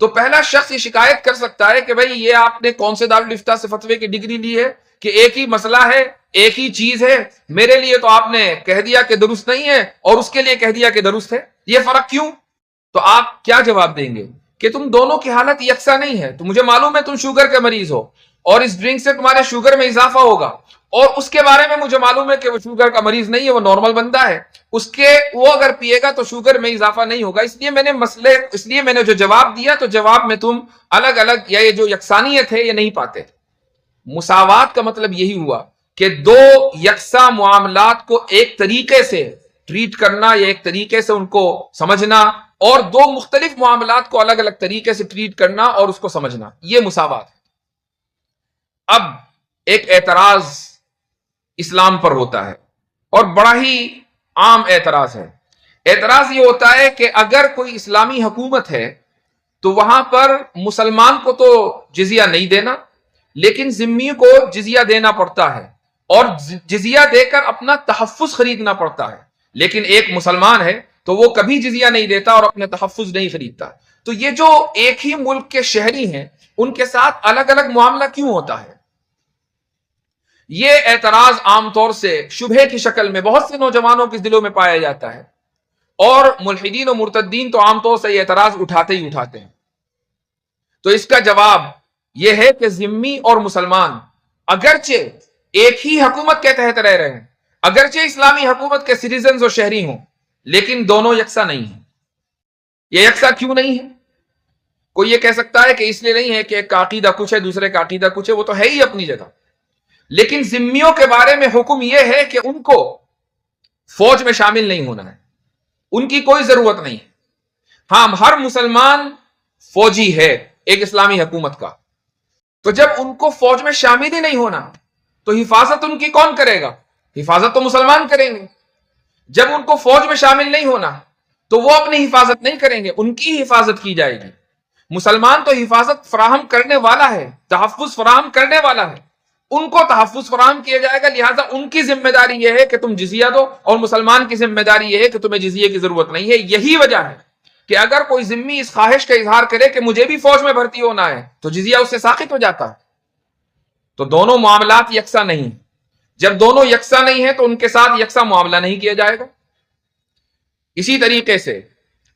تو پہلا شخص یہ شکایت کر سکتا ہے کہ بھئی یہ آپ نے کون سے دارالافتاء سے فتوے کی ڈگری لی ہے کہ ایک ہی مسئلہ ہے، ایک ہی چیز ہے، میرے لیے تو آپ نے کہہ دیا کہ درست نہیں ہے اور اس کے لیے کہہ دیا کہ درست ہے، یہ فرق کیوں؟ تو آپ کیا جواب دیں گے کہ تم دونوں کی حالت یکساں نہیں ہے، تو مجھے معلوم ہے تم شوگر کے مریض ہو اور اس ڈرنک سے تمہارے شوگر میں اضافہ ہوگا، اور اس کے بارے میں مجھے معلوم ہے کہ وہ شوگر کا مریض نہیں ہے، وہ نارمل بندہ ہے، وہ اگر پیے گا تو شوگر میں اضافہ نہیں ہوگا۔ اس لیے میں نے جو جواب دیا تو جواب میں تم الگ الگ یا یہ جو یکسانیت ہے یہ نہیں پاتے۔ مساوات کا مطلب یہی ہوا کہ دو یکساں معاملات کو ایک طریقے سے ٹریٹ کرنا یا ایک طریقے سے ان کو سمجھنا، اور دو مختلف معاملات کو الگ الگ طریقے سے ٹریٹ کرنا اور اس کو سمجھنا، یہ مساوات ہے۔ اب ایک اعتراض اسلام پر ہوتا ہے اور بڑا ہی عام اعتراض ہے۔ اعتراض یہ ہوتا ہے کہ اگر کوئی اسلامی حکومت ہے تو وہاں پر مسلمان کو تو جزیہ نہیں دینا، لیکن ذمی کو جزیہ دینا پڑتا ہے اور جزیہ دے کر اپنا تحفظ خریدنا پڑتا ہے، لیکن ایک مسلمان ہے تو وہ کبھی جزیہ نہیں دیتا اور اپنے تحفظ نہیں خریدتا۔ تو یہ جو ایک ہی ملک کے شہری ہیں ان کے ساتھ الگ الگ معاملہ کیوں ہوتا ہے؟ یہ اعتراض عام طور سے شبہے کی شکل میں بہت سے نوجوانوں کے دلوں میں پایا جاتا ہے، اور ملحدین و مرتدین تو عام طور سے یہ اعتراض اٹھاتے ہی اٹھاتے ہیں۔ تو اس کا جواب یہ ہے کہ ذمی اور مسلمان اگرچہ ایک ہی حکومت کے تحت رہ رہے ہیں، اگرچہ اسلامی حکومت کے سٹیزنز اور شہری ہوں، لیکن دونوں یکساں نہیں ہیں۔ یہ یکساں کیوں نہیں ہے؟ کوئی یہ کہہ سکتا ہے کہ اس لیے نہیں ہے کہ ایک کا عقیدہ کچھ ہے دوسرے کا عقیدہ کچھ ہے، وہ تو ہے ہی اپنی جگہ، لیکن ذمیوں کے بارے میں حکم یہ ہے کہ ان کو فوج میں شامل نہیں ہونا ہے، ان کی کوئی ضرورت نہیں ہے۔ ہاں، ہر مسلمان فوجی ہے ایک اسلامی حکومت کا، تو جب ان کو فوج میں شامل ہی نہیں ہونا تو حفاظت ان کی کون کرے گا؟ حفاظت تو مسلمان کریں گے. جب ان کو فوج میں شامل نہیں ہونا تو وہ اپنی حفاظت نہیں کریں گے، ان کی حفاظت کی جائے گی. مسلمان تو حفاظت فراہم کرنے والا ہے، تحفظ فراہم کرنے والا ہے، ان کو تحفظ فراہم کیا جائے گا. لہٰذا ان کی ذمہ داری یہ ہے کہ تم جزیہ دو، اور مسلمان کی ذمہ داری یہ ہے کہ تمہیں جزیے کی ضرورت نہیں ہے. یہی وجہ ہے کہ اگر کوئی ذمی اس خواہش کا اظہار کرے کہ مجھے بھی فوج میں بھرتی ہونا ہے تو جزیہ اس سے ساقط ہو جاتا ہے. تو دونوں معاملات یکساں نہیں. جب دونوں یکساں نہیں ہیں تو ان کے ساتھ یکساں معاملہ نہیں کیا جائے گا. اسی طریقے سے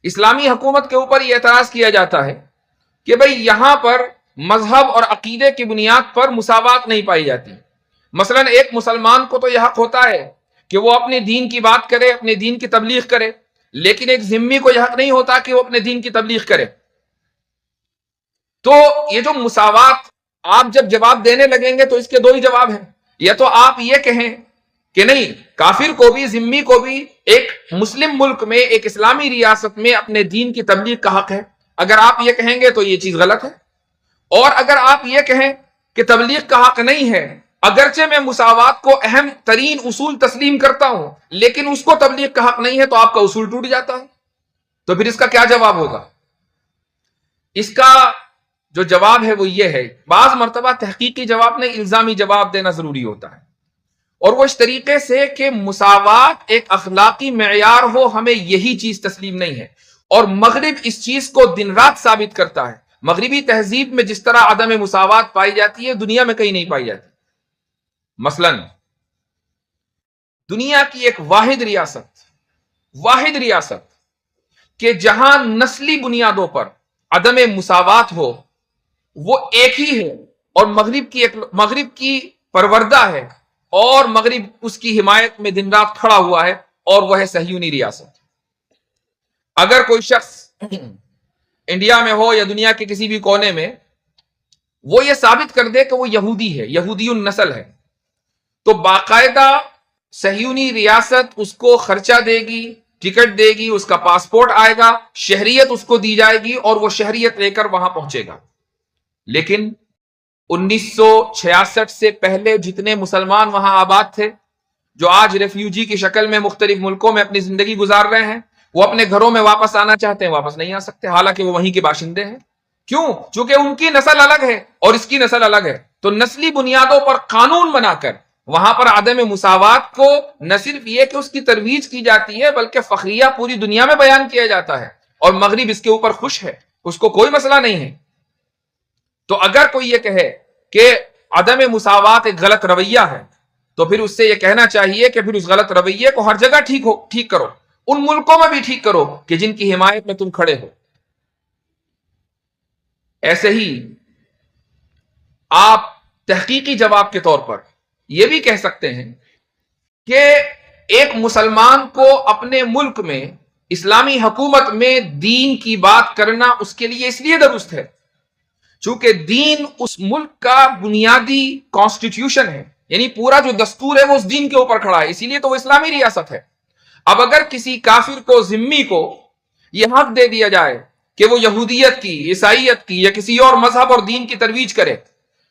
اسلامی حکومت کے اوپر یہ اعتراض کیا جاتا ہے کہ بھئی یہاں پر مذہب اور عقیدے کی بنیاد پر مساوات نہیں پائی جاتی. مثلا ایک مسلمان کو تو یہ حق ہوتا ہے کہ وہ اپنے دین کی بات کرے، اپنے دین کی تبلیغ کرے، لیکن ایک ذمی کو یہ حق نہیں ہوتا کہ وہ اپنے دین کی تبلیغ کرے. تو یہ جو مساوات، آپ جب جواب دینے لگیں گے تو اس کے دو ہی جواب ہیں. یا تو آپ یہ کہیں کہ نہیں، کافر کو بھی ذمی کو بھی ایک مسلم ملک میں، ایک اسلامی ریاست میں اپنے دین کی تبلیغ کا حق ہے. اگر آپ یہ کہیں گے تو یہ چیز غلط ہے. اور اگر آپ یہ کہیں کہ تبلیغ کا حق نہیں ہے، اگرچہ میں مساوات کو اہم ترین اصول تسلیم کرتا ہوں لیکن اس کو تبلیغ کا حق نہیں ہے، تو آپ کا اصول ٹوٹ جاتا ہے. تو پھر اس کا کیا جواب ہوگا؟ اس کا جو جواب ہے وہ یہ ہے، بعض مرتبہ تحقیقی جواب نہیں، الزامی جواب دینا ضروری ہوتا ہے. اور وہ اس طریقے سے کہ مساوات ایک اخلاقی معیار ہو، ہمیں یہی چیز تسلیم نہیں ہے. اور مغرب اس چیز کو دن رات ثابت کرتا ہے. مغربی تہذیب میں جس طرح عدم مساوات پائی جاتی ہے، دنیا میں کہیں نہیں پائی جاتی. مثلا دنیا کی ایک واحد ریاست کہ جہاں نسلی بنیادوں پر عدم مساوات ہو، وہ ایک ہی ہے، اور مغرب کی پروردہ ہے، اور مغرب اس کی حمایت میں دن رات کھڑا ہوا ہے، اور وہ ہے صہیونی ریاست. اگر کوئی شخص انڈیا میں ہو یا دنیا کے کسی بھی کونے میں، وہ یہ ثابت کر دے کہ وہ یہودی ہے، یہودی النسل ہے، تو باقاعدہ صہیونی ریاست اس کو خرچہ دے گی، ٹکٹ دے گی، اس کا پاسپورٹ آئے گا، شہریت اس کو دی جائے گی، اور وہ شہریت لے کر وہاں پہنچے گا. لیکن 1966 سے پہلے جتنے مسلمان وہاں آباد تھے، جو آج ریفیوجی کی شکل میں مختلف ملکوں میں اپنی زندگی گزار رہے ہیں، وہ اپنے گھروں میں واپس آنا چاہتے ہیں، واپس نہیں آ سکتے، حالانکہ وہ وہیں کے باشندے ہیں. کیوں؟ چونکہ ان کی نسل الگ ہے اور اس کی نسل الگ ہے. تو نسلی بنیادوں پر قانون بنا کر وہاں پر عدم مساوات کو نہ صرف یہ کہ اس کی ترویج کی جاتی ہے، بلکہ فخریہ پوری دنیا میں بیان کیا جاتا ہے، اور مغرب اس کے اوپر خوش ہے، اس کو کوئی مسئلہ نہیں ہے. تو اگر کوئی یہ کہے کہ عدم مساوات ایک غلط رویہ ہے، تو پھر اس سے یہ کہنا چاہیے کہ پھر اس غلط رویے کو ہر جگہ ٹھیک کرو، ان ملکوں میں بھی ٹھیک کرو کہ جن کی حمایت میں تم کھڑے ہو. ایسے ہی آپ تحقیقی جواب کے طور پر یہ بھی کہہ سکتے ہیں کہ ایک مسلمان کو اپنے ملک میں اسلامی حکومت میں دین کی بات کرنا اس کے لیے اس لیے درست ہے چونکہ دین اس ملک کا بنیادی کانسٹیٹیوشن ہے، یعنی پورا جو دستور ہے وہ اس دین کے اوپر کھڑا ہے، اسی لیے تو وہ اسلامی ریاست ہے. اب اگر کسی کافر کو، ذمی کو یہ حق دے دیا جائے کہ وہ یہودیت کی، عیسائیت کی یا کسی اور مذہب اور دین کی ترویج کرے،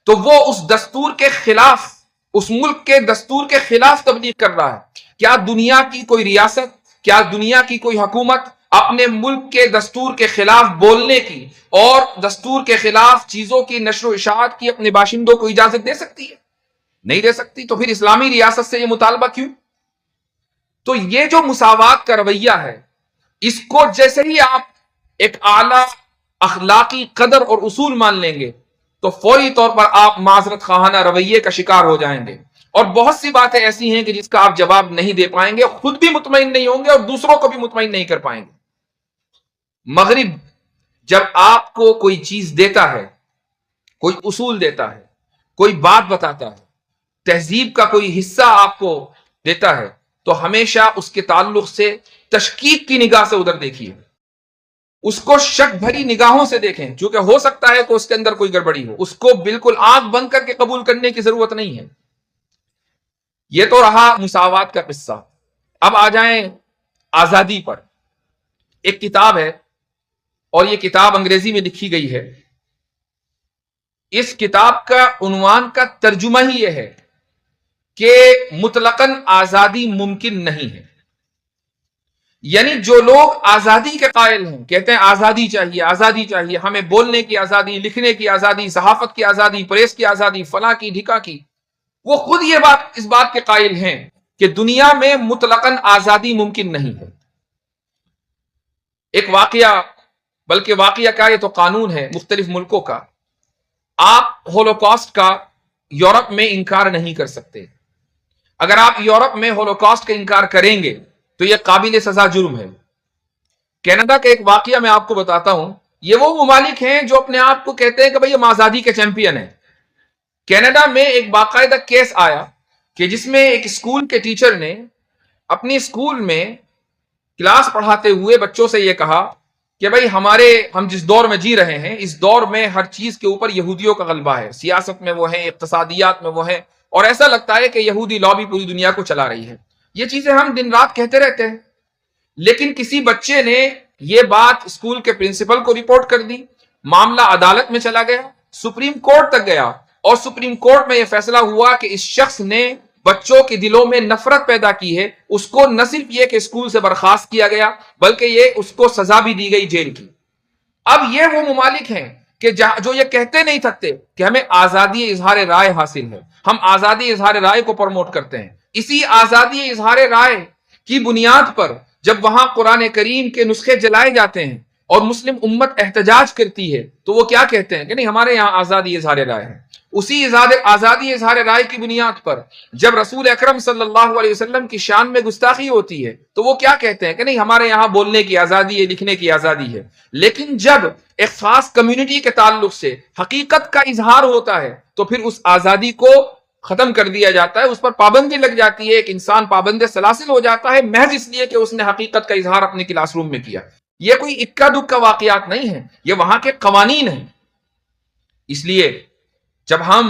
تو وہ اس دستور کے خلاف، اس ملک کے دستور کے خلاف تبلیغ کر رہا ہے. کیا دنیا کی کوئی ریاست، کیا دنیا کی کوئی حکومت اپنے ملک کے دستور کے خلاف بولنے کی اور دستور کے خلاف چیزوں کی نشر و اشاعت کی اپنے باشندوں کو اجازت دے سکتی ہے؟ نہیں دے سکتی. تو پھر اسلامی ریاست سے یہ مطالبہ کیوں؟ تو یہ جو مساوات کا رویہ ہے، اس کو جیسے ہی آپ ایک اعلیٰ اخلاقی قدر اور اصول مان لیں گے تو فوری طور پر آپ معذرت خواہانہ رویے کا شکار ہو جائیں گے. اور بہت سی باتیں ایسی ہیں کہ جس کا آپ جواب نہیں دے پائیں گے، خود بھی مطمئن نہیں ہوں گے اور دوسروں کو بھی مطمئن نہیں کر پائیں گے. مغرب جب آپ کو کوئی چیز دیتا ہے، کوئی اصول دیتا ہے، کوئی بات بتاتا ہے، تہذیب کا کوئی حصہ آپ کو دیتا ہے، تو ہمیشہ اس کے تعلق سے تشکیک کی نگاہ سے ادھر دیکھیے، اس کو شک بھری نگاہوں سے دیکھیں، چونکہ ہو سکتا ہے کہ اس کے اندر کوئی گڑبڑی ہو. اس کو بالکل آنکھ بند کر کے قبول کرنے کی ضرورت نہیں ہے. یہ تو رہا مساوات کا قصہ. اب آ جائیں آزادی پر. ایک کتاب ہے اور یہ کتاب انگریزی میں لکھی گئی ہے. اس کتاب کا عنوان کا ترجمہ ہی یہ ہے کہ مطلقاً آزادی ممکن نہیں ہے. یعنی جو لوگ آزادی کے قائل ہیں، کہتے ہیں آزادی چاہیے، ہمیں بولنے کی آزادی، لکھنے کی آزادی، صحافت کی آزادی، پریس کی آزادی، فلاں کی ڈھکا کی، وہ خود اس بات کے قائل ہیں کہ دنیا میں مطلقاً آزادی ممکن نہیں ہے. ایک واقعہ، بلکہ واقعہ کا یہ تو قانون ہے مختلف ملکوں کا، آپ ہولوکاسٹ کا یورپ میں انکار نہیں کر سکتے. اگر آپ یورپ میں ہولوکاسٹ کا انکار کریں گے تو یہ قابل سزا جرم ہے. کینیڈا کا ایک واقعہ میں آپ کو بتاتا ہوں. یہ وہ ممالک ہیں جو اپنے آپ کو کہتے ہیں کہ بھئی ہم آزادی کے چیمپئن ہیں. کینیڈا میں ایک باقاعدہ کیس آیا کہ جس میں ایک اسکول کے ٹیچر نے اپنی اسکول میں کلاس پڑھاتے ہوئے بچوں سے یہ کہا کہ بھئی ہم جس دور میں جی رہے ہیں، اس دور میں ہر چیز کے اوپر یہودیوں کا غلبہ ہے. سیاست میں وہ ہیں، اقتصادیات میں وہ ہیں، اور ایسا لگتا ہے کہ یہودی لابی پوری دنیا کو چلا رہی ہے. یہ چیزیں ہم دن رات کہتے رہتے ہیں، لیکن کسی بچے نے یہ بات اسکول کے پرنسپل کو رپورٹ کر دی. معاملہ عدالت میں چلا گیا، سپریم کورٹ تک گیا، اور سپریم کورٹ میں یہ فیصلہ ہوا کہ اس شخص نے بچوں کے دلوں میں نفرت پیدا کی ہے. اس کو نہ صرف یہ کہ اسکول سے برخاست کیا گیا، بلکہ یہ اس کو سزا بھی دی گئی جیل کی. اب یہ وہ ممالک ہیں کہ جو یہ کہتے نہیں تھکتے کہ ہمیں آزادی اظہار رائے حاصل ہے، ہم آزادی اظہار رائے کو پروموٹ کرتے ہیں. اسی آزادی اظہار رائے کی بنیاد پر جب وہاں قرآن کریم کے نسخے جلائے جاتے ہیں اور مسلم امت احتجاج کرتی ہے تو وہ کیا کہتے ہیں کہ نہیں، ہمارے یہاں آزادی اظہار رائے ہے. اسی آزادی اظہار رائے کی بنیاد پر جب رسول اکرم صلی اللہ علیہ وسلم کی شان میں گستاخی ہوتی ہے تو وہ کیا کہتے ہیں کہ نہیں، ہمارے یہاں بولنے کی آزادی ہے، لکھنے کی آزادی ہے. لیکن جب ایک خاص کمیونٹی کے تعلق سے حقیقت کا اظہار ہوتا ہے تو پھر اس آزادی کو ختم کر دیا جاتا ہے، اس پر پابندی لگ جاتی ہے. ایک انسان پابند سلاسل ہو جاتا ہے محض اس لیے کہ اس نے حقیقت کا اظہار اپنے کلاس روم میں کیا. یہ کوئی اکا دکا واقعات نہیں ہیں، یہ وہاں کے قوانین ہیں. اس لیے جب ہم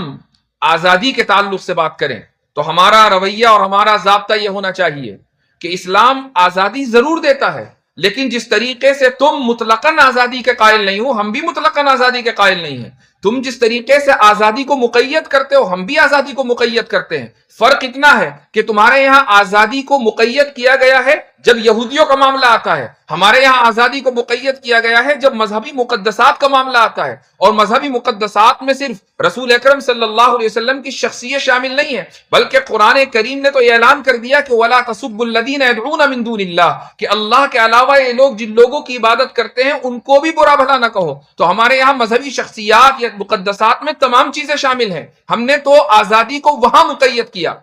آزادی کے تعلق سے بات کریں تو ہمارا رویہ اور ہمارا ضابطہ یہ ہونا چاہیے کہ اسلام آزادی ضرور دیتا ہے، لیکن جس طریقے سے تم مطلقاً آزادی کے قائل نہیں ہو، ہم بھی مطلقاً آزادی کے قائل نہیں ہیں. تم جس طریقے سے آزادی کو مقید کرتے ہو، ہم بھی آزادی کو مقید کرتے ہیں. فرق اتنا ہے کہ تمہارے یہاں آزادی کو مقید کیا گیا ہے جب یہودیوں کا معاملہ آتا ہے، ہمارے یہاں آزادی کو مقید کیا گیا ہے جب مذہبی مقدسات کا معاملہ آتا ہے. اور مذہبی مقدسات میں صرف رسول اکرم صلی اللہ علیہ وسلم کی شخصیت شامل نہیں ہے، بلکہ قرآن کریم نے تو یہ اعلان کر دیا کہ وَلَا تَسُبُّوا الَّذِينَ يَدْعُونَ مِن دُونِ اللَّهِ، کہ اللہ کے علاوہ یہ لوگ جن لوگوں کی عبادت کرتے ہیں ان کو بھی برا بھلا نہ کہو. تو ہمارے یہاں مذہبی شخصیات یا مقدسات میں تمام چیزیں شامل ہیں. ہم نے تو آزادی کو وہاں مقید کیا،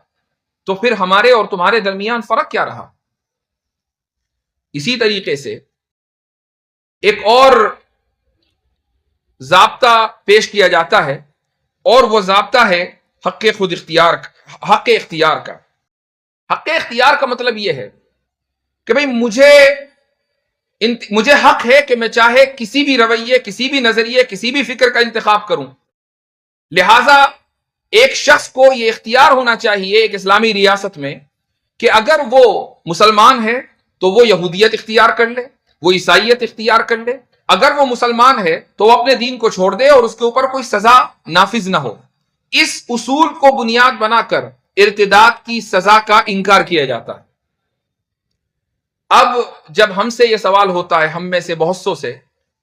تو پھر ہمارے اور تمہارے درمیان فرق کیا رہا؟ اسی طریقے سے ایک اور ضابطہ پیش کیا جاتا ہے، اور وہ ضابطہ ہے حق اختیار کا. حق اختیار کا مطلب یہ ہے کہ بھئی مجھے حق ہے کہ میں چاہے کسی بھی رویے، کسی بھی نظریے، کسی بھی فکر کا انتخاب کروں. لہذا ایک شخص کو یہ اختیار ہونا چاہیے ایک اسلامی ریاست میں کہ اگر وہ مسلمان ہے تو وہ یہودیت اختیار کر لے، وہ عیسائیت اختیار کر لے. اگر وہ مسلمان ہے تو وہ اپنے دین کو چھوڑ دے اور اس کے اوپر کوئی سزا نافذ نہ ہو. اس اصول کو بنیاد بنا کر ارتداد کی سزا کا انکار کیا جاتا ہے. اب جب ہم سے یہ سوال ہوتا ہے، ہم میں سے بہت سو سے،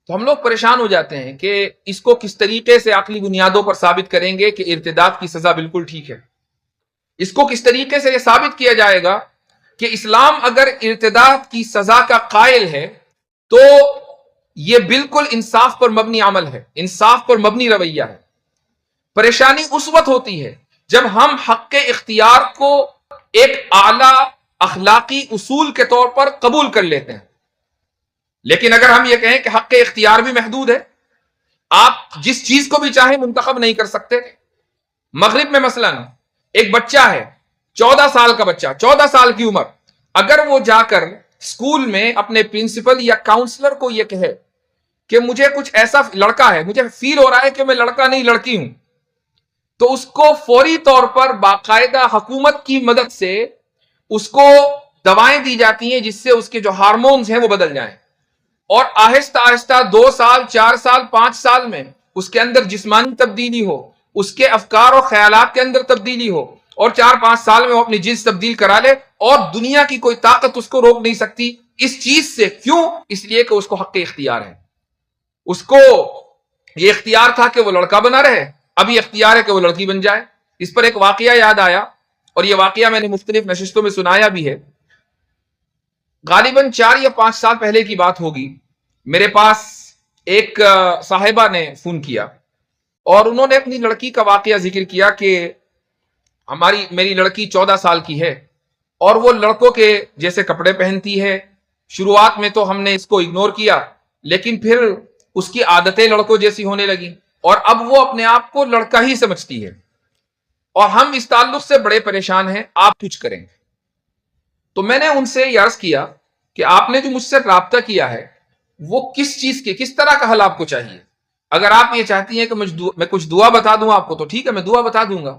تو ہم لوگ پریشان ہو جاتے ہیں کہ اس کو کس طریقے سے عقلی بنیادوں پر ثابت کریں گے کہ ارتداد کی سزا بالکل ٹھیک ہے. اس کو کس طریقے سے یہ ثابت کیا جائے گا کہ اسلام اگر ارتداد کی سزا کا قائل ہے تو یہ بالکل انصاف پر مبنی عمل ہے، انصاف پر مبنی رویہ ہے. پریشانی اس وقت ہوتی ہے جب ہم حق اختیار کو ایک اعلیٰ اخلاقی اصول کے طور پر قبول کر لیتے ہیں. لیکن اگر ہم یہ کہیں کہ حق اختیار بھی محدود ہے، آپ جس چیز کو بھی چاہیں منتخب نہیں کر سکتے. مغرب میں مثلا ایک بچہ ہے، 14 سال کا بچہ، 14 سال کی عمر، اگر وہ جا کر اسکول میں اپنے پرنسپل یا کاؤنسلر کو یہ کہے کہ مجھے کچھ ایسا لڑکا ہے، مجھے فیل ہو رہا ہے کہ میں لڑکا نہیں لڑکی ہوں، تو اس کو فوری طور پر باقاعدہ حکومت کی مدد سے اس کو دوائیں دی جاتی ہیں جس سے اس کے جو ہارمونز ہیں وہ بدل جائیں، اور آہستہ آہستہ 2 سال 4 سال 5 سال میں اس کے اندر جسمانی تبدیلی ہو، اس کے افکار اور خیالات کے اندر تبدیلی ہو، اور 4-5 سال میں وہ اپنی جنس تبدیل کرا لے اور دنیا کی کوئی طاقت اس کو روک نہیں سکتی اس چیز سے. کیوں؟ اس لیے کہ اس کو حق اختیار ہے. اس کو یہ اختیار تھا کہ وہ لڑکا بنا رہے, اب یہ اختیار ہے کہ وہ لڑکی بن جائے. اس پر ایک واقعہ یاد آیا, اور یہ واقعہ میں نے مختلف نشستوں میں سنایا بھی ہے. غالباً 4 یا 5 سال پہلے کی بات ہوگی. میرے پاس ایک صاحبہ نے فون کیا اور انہوں نے اپنی لڑکی کا واقعہ ذکر کیا کہ میری لڑکی 14 سال کی ہے اور وہ لڑکوں کے جیسے کپڑے پہنتی ہے. شروعات میں تو ہم نے اس کو اگنور کیا, لیکن پھر اس کی عادتیں لڑکوں جیسی ہونے لگی اور اب وہ اپنے آپ کو لڑکا ہی سمجھتی ہے, اور ہم اس تعلق سے بڑے پریشان ہیں, آپ کچھ کریں. تو میں نے ان سے یہ عرض کیا کہ آپ نے جو مجھ سے رابطہ کیا ہے وہ کس چیز کے, کس طرح کا حل آپ کو چاہیے. اگر آپ یہ چاہتی ہیں کہ میں کچھ دعا بتا دوں آپ کو تو ٹھیک ہے, میں دعا بتا دوں گا.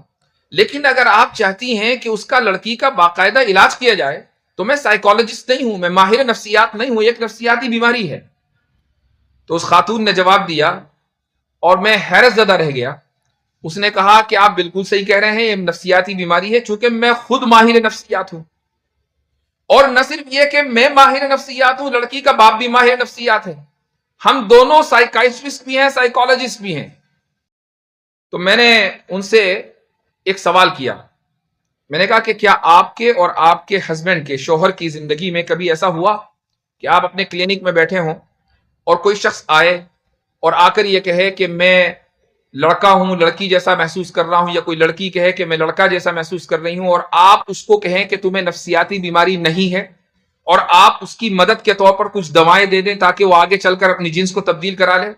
لیکن اگر آپ چاہتی ہیں کہ اس کا لڑکی کا باقاعدہ علاج کیا جائے تو میں سائیکالوجسٹ نہیں ہوں, میں ماہر نفسیات نہیں ہوں, ایک نفسیاتی بیماری ہے. تو اس خاتون نے جواب دیا اور میں حیرت زدہ رہ گیا. اس نے کہا کہ آپ بالکل صحیح کہہ رہے ہیں, یہ نفسیاتی بیماری ہے, چونکہ میں خود ماہر نفسیات ہوں. اور نہ صرف یہ کہ میں ماہر نفسیات ہوں, لڑکی کا باپ بھی ماہر نفسیات ہے. ہم دونوں سائیکائٹرسٹ بھی ہیں, سائیکالوجسٹ بھی ہیں. تو میں نے ان سے ایک سوال کیا. میں نے کہا کہ کیا آپ کے اور آپ کے ہسبینڈ کے, شوہر کی زندگی میں کبھی ایسا ہوا کہ آپ اپنے کلینک میں بیٹھے ہوں اور کوئی شخص آئے اور آ کر یہ کہے کہ میں لڑکا ہوں, لڑکی جیسا محسوس کر رہا ہوں, یا کوئی لڑکی کہے کہ میں لڑکا جیسا محسوس کر رہی ہوں, اور آپ اس کو کہیں کہ تمہیں نفسیاتی بیماری نہیں ہے اور آپ اس کی مدد کے طور پر کچھ دوائیں دے دیں تاکہ وہ آگے چل کر اپنی جنس کو تبدیل کرا لے؟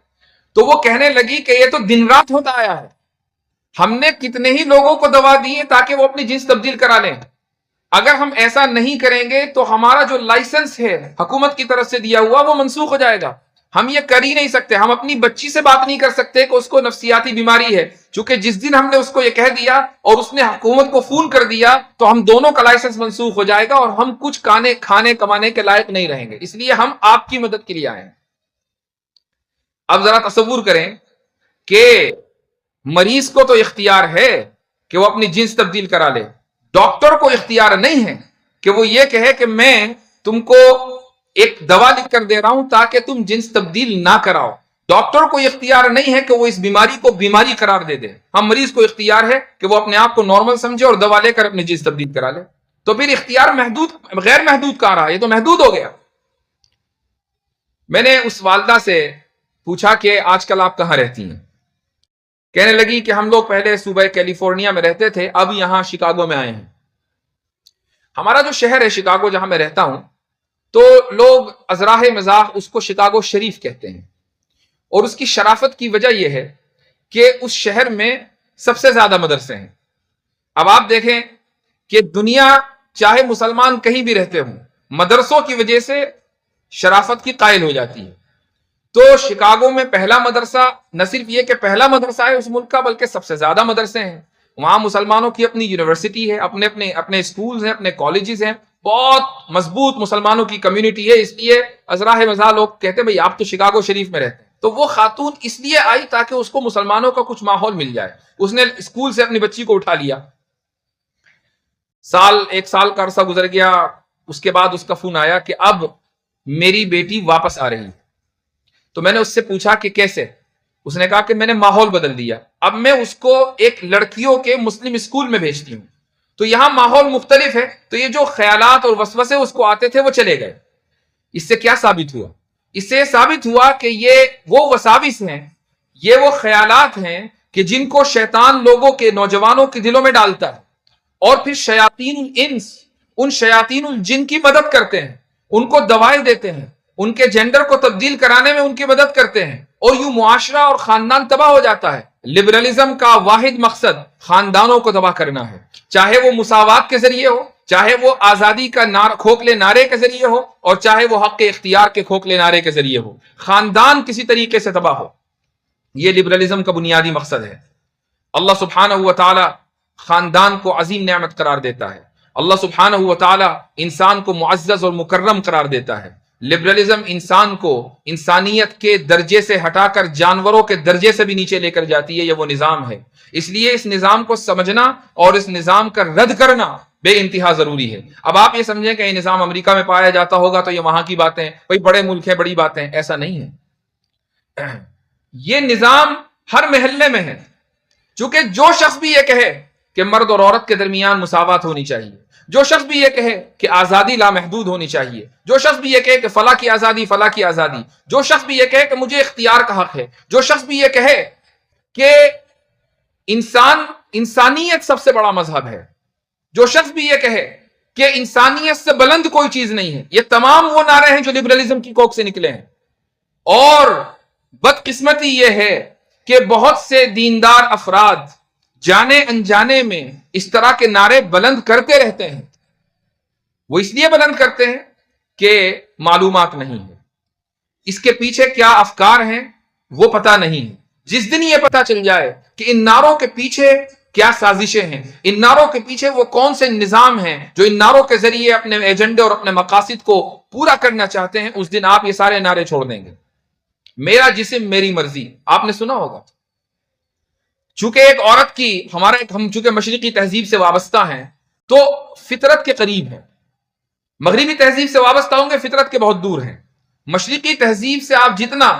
تو وہ کہنے لگی کہ یہ تو دن رات ہوتا آیا ہے, ہم نے کتنے ہی لوگوں کو دوا دی ہے تاکہ وہ اپنی جنس تبدیل کرا لیں. اگر ہم ایسا نہیں کریں گے تو ہمارا جو لائسنس ہے حکومت کی طرف سے دیا ہوا وہ منسوخ ہو جائے گا. ہم یہ کر ہی نہیں سکتے, ہم اپنی بچی سے بات نہیں کر سکتے کہ اس کو نفسیاتی بیماری ہے, چونکہ جس دن ہم نے اس کو یہ کہہ دیا اور اس نے حکومت کو فون کر دیا تو ہم دونوں کا لائسنس منسوخ ہو جائے گا اور ہم کچھ کھانے کمانے کے لائق نہیں رہیں گے. اس لیے ہم آپ کی مدد کے لیے آئے ہیں. اب ذرا تصور کریں کہ مریض کو تو اختیار ہے کہ وہ اپنی جنس تبدیل کرا لے, ڈاکٹر کو اختیار نہیں ہے کہ وہ یہ کہے کہ میں تم کو ایک دوا لکھ کر دے رہا ہوں تاکہ تم جنس تبدیل نہ کراؤ. ڈاکٹر کو اختیار نہیں ہے کہ وہ اس بیماری کو بیماری قرار دے دے. ہم مریض کو اختیار ہے کہ وہ اپنے آپ کو نارمل سمجھے اور دوا لے کر اپنی جنس تبدیل کرا لے. تو پھر اختیار غیر محدود کہاں رہا, یہ تو محدود ہو گیا. میں نے اس والدہ سے پوچھا کہ آج کل آپ کہاں رہتی ہیں؟ کہنے لگی کہ ہم لوگ پہلے صوبہ کیلیفورنیا میں رہتے تھے, اب یہاں شکاگو میں آئے ہیں. ہمارا جو شہر ہے شکاگو جہاں میں رہتا ہوں, تو لوگ ازراہ مزاح اس کو شکاگو شریف کہتے ہیں, اور اس کی شرافت کی وجہ یہ ہے کہ اس شہر میں سب سے زیادہ مدرسے ہیں. اب آپ دیکھیں کہ دنیا چاہے مسلمان کہیں بھی رہتے ہوں, مدرسوں کی وجہ سے شرافت کی قائل ہو جاتی ہے. تو شکاگو میں پہلا مدرسہ, نہ صرف یہ کہ پہلا مدرسہ ہے اس ملک کا, بلکہ سب سے زیادہ مدرسے ہیں. وہاں مسلمانوں کی اپنی یونیورسٹی ہے, اپنے اسکولز ہیں, اپنے کالجز ہیں, بہت مضبوط مسلمانوں کی کمیونٹی ہے. اس لیے ازراہ مزاح لوگ کہتے ہیں بھئی آپ تو شکاگو شریف میں رہتے ہیں. تو وہ خاتون اس لیے آئی تاکہ اس کو مسلمانوں کا کچھ ماحول مل جائے. اس نے اسکول سے اپنی بچی کو اٹھا لیا. 1 سال کا عرصہ گزر گیا, اس کے بعد اس کا فون آیا کہ اب میری بیٹی واپس آ رہی ہے. تو میں نے اس سے پوچھا کہ کیسے؟ اس نے کہا کہ میں نے ماحول بدل دیا, اب میں اس کو ایک لڑکیوں کے مسلم اسکول میں بھیجتی ہوں, تو یہاں ماحول مختلف ہے, تو یہ جو خیالات اور وسوسے اس کو آتے تھے وہ چلے گئے. اس سے کیا ثابت ہوا؟ اس سے ثابت ہوا کہ یہ وہ وساوس ہیں, یہ وہ خیالات ہیں کہ جن کو شیطان لوگوں کے, نوجوانوں کے دلوں میں ڈالتا ہے, اور پھر شیاطین الانس, ان شیاطین الجن کی مدد کرتے ہیں, ان کو دوائیں دیتے ہیں, ان کے جینڈر کو تبدیل کرانے میں ان کی مدد کرتے ہیں, اور یوں معاشرہ اور خاندان تباہ ہو جاتا ہے. لبرلزم کا واحد مقصد خاندانوں کو تباہ کرنا ہے, چاہے وہ مساوات کے ذریعے ہو, چاہے وہ آزادی کا کھوکھلے نعرے کے ذریعے ہو, اور چاہے وہ حق اختیار کے کھوکھلے نعرے کے ذریعے ہو. خاندان کسی طریقے سے تباہ ہو, یہ لبرلزم کا بنیادی مقصد ہے. اللہ سبحانہ و تعالی خاندان کو عظیم نعمت قرار دیتا ہے. اللہ سبحانہ و تعالی انسان کو معزز اور مکرم قرار دیتا ہے. لبرلزم انسان کو انسانیت کے درجے سے ہٹا کر جانوروں کے درجے سے بھی نیچے لے کر جاتی ہے. یہ وہ نظام ہے. اس لیے اس نظام کو سمجھنا اور اس نظام کا رد کرنا بے انتہا ضروری ہے. اب آپ یہ سمجھیں کہ یہ نظام امریکہ میں پایا جاتا ہوگا تو یہ وہاں کی باتیں, کوئی بڑے ملک ہیں, بڑی باتیں, ایسا نہیں ہے. یہ نظام ہر محلے میں ہے. چونکہ جو شخص بھی یہ کہے کہ مرد اور عورت کے درمیان مساوات ہونی چاہیے, جو شخص بھی یہ کہے کہ آزادی لامحدود ہونی چاہیے, جو شخص بھی یہ کہے کہ فلاں کی آزادی, فلاں کی آزادی, جو شخص بھی یہ کہے کہ مجھے اختیار کا حق ہے, جو شخص بھی یہ کہے کہ انسانیت سب سے بڑا مذہب ہے, جو شخص بھی یہ کہے کہ انسانیت سے بلند کوئی چیز نہیں ہے, یہ تمام وہ نعرے ہیں جو لبرلزم کی کوکھ سے نکلے ہیں. اور بدقسمتی یہ ہے کہ بہت سے دیندار افراد جانے انجانے میں اس طرح کے نعرے بلند کرتے رہتے ہیں. وہ اس لیے بلند کرتے ہیں کہ معلومات نہیں ہے, اس کے پیچھے کیا افکار ہیں وہ پتہ نہیں ہے. جس دن یہ پتہ چل جائے کہ ان نعروں کے پیچھے کیا سازشیں ہیں, ان نعروں کے پیچھے وہ کون سے نظام ہیں جو ان نعروں کے ذریعے اپنے ایجنڈے اور اپنے مقاصد کو پورا کرنا چاہتے ہیں, اس دن آپ یہ سارے نعرے چھوڑ دیں گے. میرا جسم میری مرضی, آپ نے سنا ہوگا. چونکہ ایک عورت کی ہم چونکہ مشرقی تہذیب سے وابستہ ہیں تو فطرت کے قریب ہیں. مغربی تہذیب سے وابستہ ہوں گے, فطرت کے بہت دور ہیں. مشرقی تہذیب سے آپ جتنا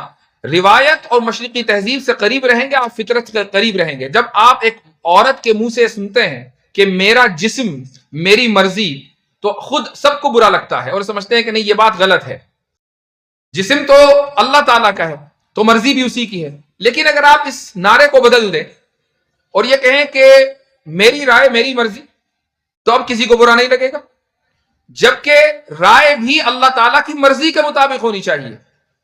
روایت اور مشرقی تہذیب سے قریب رہیں گے, آپ فطرت کے قریب رہیں گے. جب آپ ایک عورت کے منہ سے سنتے ہیں کہ میرا جسم میری مرضی, تو خود سب کو برا لگتا ہے اور سمجھتے ہیں کہ نہیں, یہ بات غلط ہے. جسم تو اللہ تعالیٰ کا ہے تو مرضی بھی اسی کی ہے. لیکن اگر آپ اس نعرے کو بدل دیں اور یہ کہیں کہ میری رائے میری مرضی, تو اب کسی کو برا نہیں لگے گا. جبکہ رائے بھی اللہ تعالیٰ کی مرضی کے مطابق ہونی چاہیے.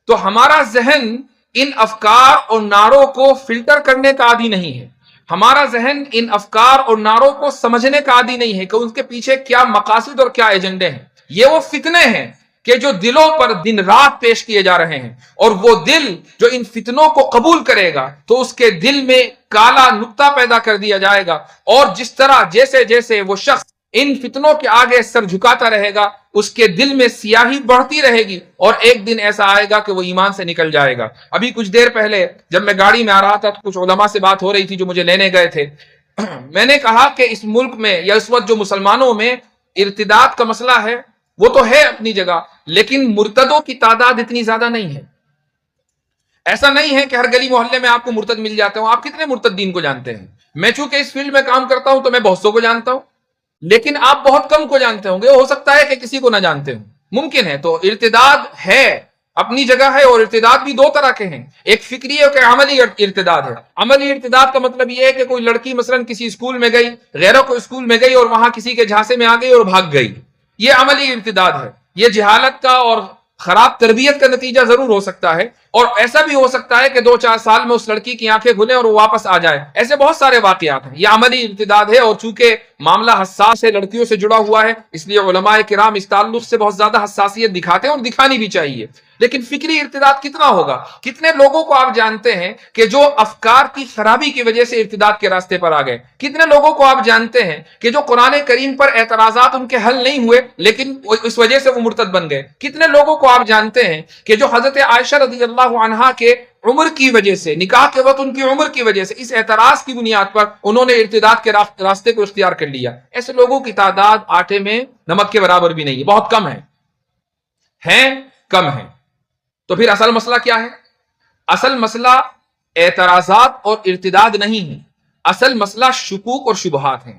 تو ہمارا ذہن ان افکار اور نعروں کو فلٹر کرنے کا عادی نہیں ہے. ہمارا ذہن ان افکار اور نعروں کو سمجھنے کا عادی نہیں ہے کہ ان کے پیچھے کیا مقاصد اور کیا ایجنڈے ہیں. یہ وہ فتنے ہیں کہ جو دلوں پر دن رات پیش کیے جا رہے ہیں, اور وہ دل جو ان فتنوں کو قبول کرے گا تو اس کے دل میں کالا نقطہ پیدا کر دیا جائے گا. اور جس طرح جیسے جیسے وہ شخص ان فتنوں کے آگے سر جھکاتا رہے گا, اس کے دل میں سیاہی بڑھتی رہے گی, اور ایک دن ایسا آئے گا کہ وہ ایمان سے نکل جائے گا. ابھی کچھ دیر پہلے جب میں گاڑی میں آ رہا تھا تو کچھ علماء سے بات ہو رہی تھی جو مجھے لینے گئے تھے. میں نے کہا کہ اس ملک میں یا اس وقت جو مسلمانوں میں ارتداد کا مسئلہ ہے وہ تو ہے اپنی جگہ, لیکن مرتدوں کی تعداد اتنی زیادہ نہیں ہے. ایسا نہیں ہے کہ ہر گلی محلے میں آپ کو مرتد مل جاتے ہوں. آپ کتنے مرتدین کو جانتے ہیں؟ میں چونکہ اس فیلڈ میں کام کرتا ہوں تو میں بہت سو کو جانتا ہوں, لیکن آپ بہت کم کو جانتے ہوں گے. ہو سکتا ہے کہ کسی کو نہ جانتے ہوں, ممکن ہے. تو ارتداد ہے, اپنی جگہ ہے, اور ارتداد بھی دو طرح کے ہیں. ایک فکری ہے کہ عملی ارتداد ہے. عملی ارتداد کا مطلب یہ ہے کہ کوئی لڑکی مثلا کسی اسکول میں گئی, غیروں کو اسکول میں گئی اور وہاں کسی کے جھانسے میں آ گئی اور بھاگ گئی. یہ عملی ارتداد ہے. یہ جہالت کا اور خراب تربیت کا نتیجہ ضرور ہو سکتا ہے, اور ایسا بھی ہو سکتا ہے کہ 2-4 سال میں اس لڑکی کی آنکھیں کھلیں اور وہ واپس آ جائے. ایسے بہت سارے واقعات ہیں. یہ عملی ارتداد ہے, اور چونکہ معاملہ حساس ہے, لڑکیوں سے جڑا ہوا ہے, اس لیے علماء کرام اس تعلق سے بہت زیادہ حساسیت دکھاتے ہیں اور دکھانی بھی چاہیے. لیکن فکری ارتداد کتنا ہوگا؟ کتنے لوگوں کو آپ جانتے ہیں کہ جو افکار کی خرابی کی وجہ سے ارتداد کے راستے پر آ گئے؟ کتنے لوگوں کو آپ جانتے ہیں کہ جو قرآن کریم پر اعتراضات ان کے حل نہیں ہوئے لیکن اس وجہ سے وہ مرتد بن گئے؟ کتنے لوگوں کو آپ جانتے ہیں کہ جو حضرت عائشہ رضی اللہ عنہا کے عمر کی وجہ سے, نکاح کے وقت ان کی عمر کی وجہ سے, اس اعتراض کی بنیاد پر انہوں نے ارتداد کے راستے کو اختیار کر لیا. ایسے لوگوں کی تعداد آٹے میں نمک کے برابر بھی نہیں ہے, بہت کم ہے, کم ہے. تو پھر اصل مسئلہ کیا ہے؟ اصل مسئلہ اعتراضات اور ارتداد نہیں ہے. اصل مسئلہ شکوک اور شبہات ہیں.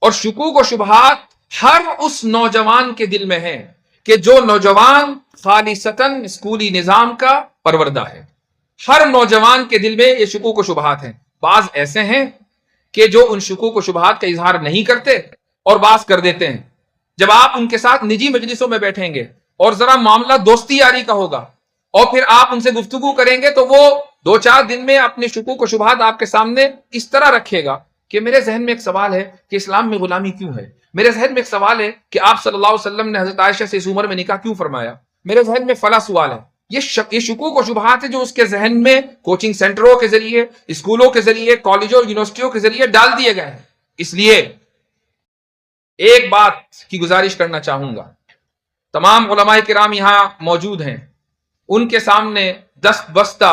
اور شکوک اور شبہات ہر اس نوجوان کے دل میں ہے کہ جو نوجوان خالصتاً اسکولی نظام کا پروردہ ہے. ہر نوجوان کے دل میں یہ شکوک و شبہات ہیں. بعض ایسے ہیں کہ جو ان شکوک و شبہات کا اظہار نہیں کرتے اور بعض کر دیتے ہیں. جب آپ ان کے ساتھ نجی مجلسوں میں بیٹھیں گے اور ذرا معاملہ دوستی یاری کا ہوگا اور پھر آپ ان سے گفتگو کریں گے تو وہ 2-4 دن میں اپنے شکوک و شبہات آپ کے سامنے اس طرح رکھے گا کہ میرے ذہن میں ایک سوال ہے کہ اسلام میں غلامی کیوں ہے. میرے ذہن میں ایک سوال ہے کہ آپ صلی اللہ علیہ وسلم نے حضرت عائشہ سے اس عمر میں نکاح کیوں فرمایا. میرے ذہن میں فلاں سوال ہے. یہ شکوک و شبہات ہے جو اس کے ذہن میں کوچنگ سینٹروں کے ذریعے, اسکولوں کے ذریعے, کالجوں اور یونیورسٹیوں کے ذریعے ڈال دیے گئے ہیں. اس لیے ایک بات کی گزارش کرنا چاہوں گا تمام علماء کرام یہاں موجود ہیں، ان کے سامنے دست بستہ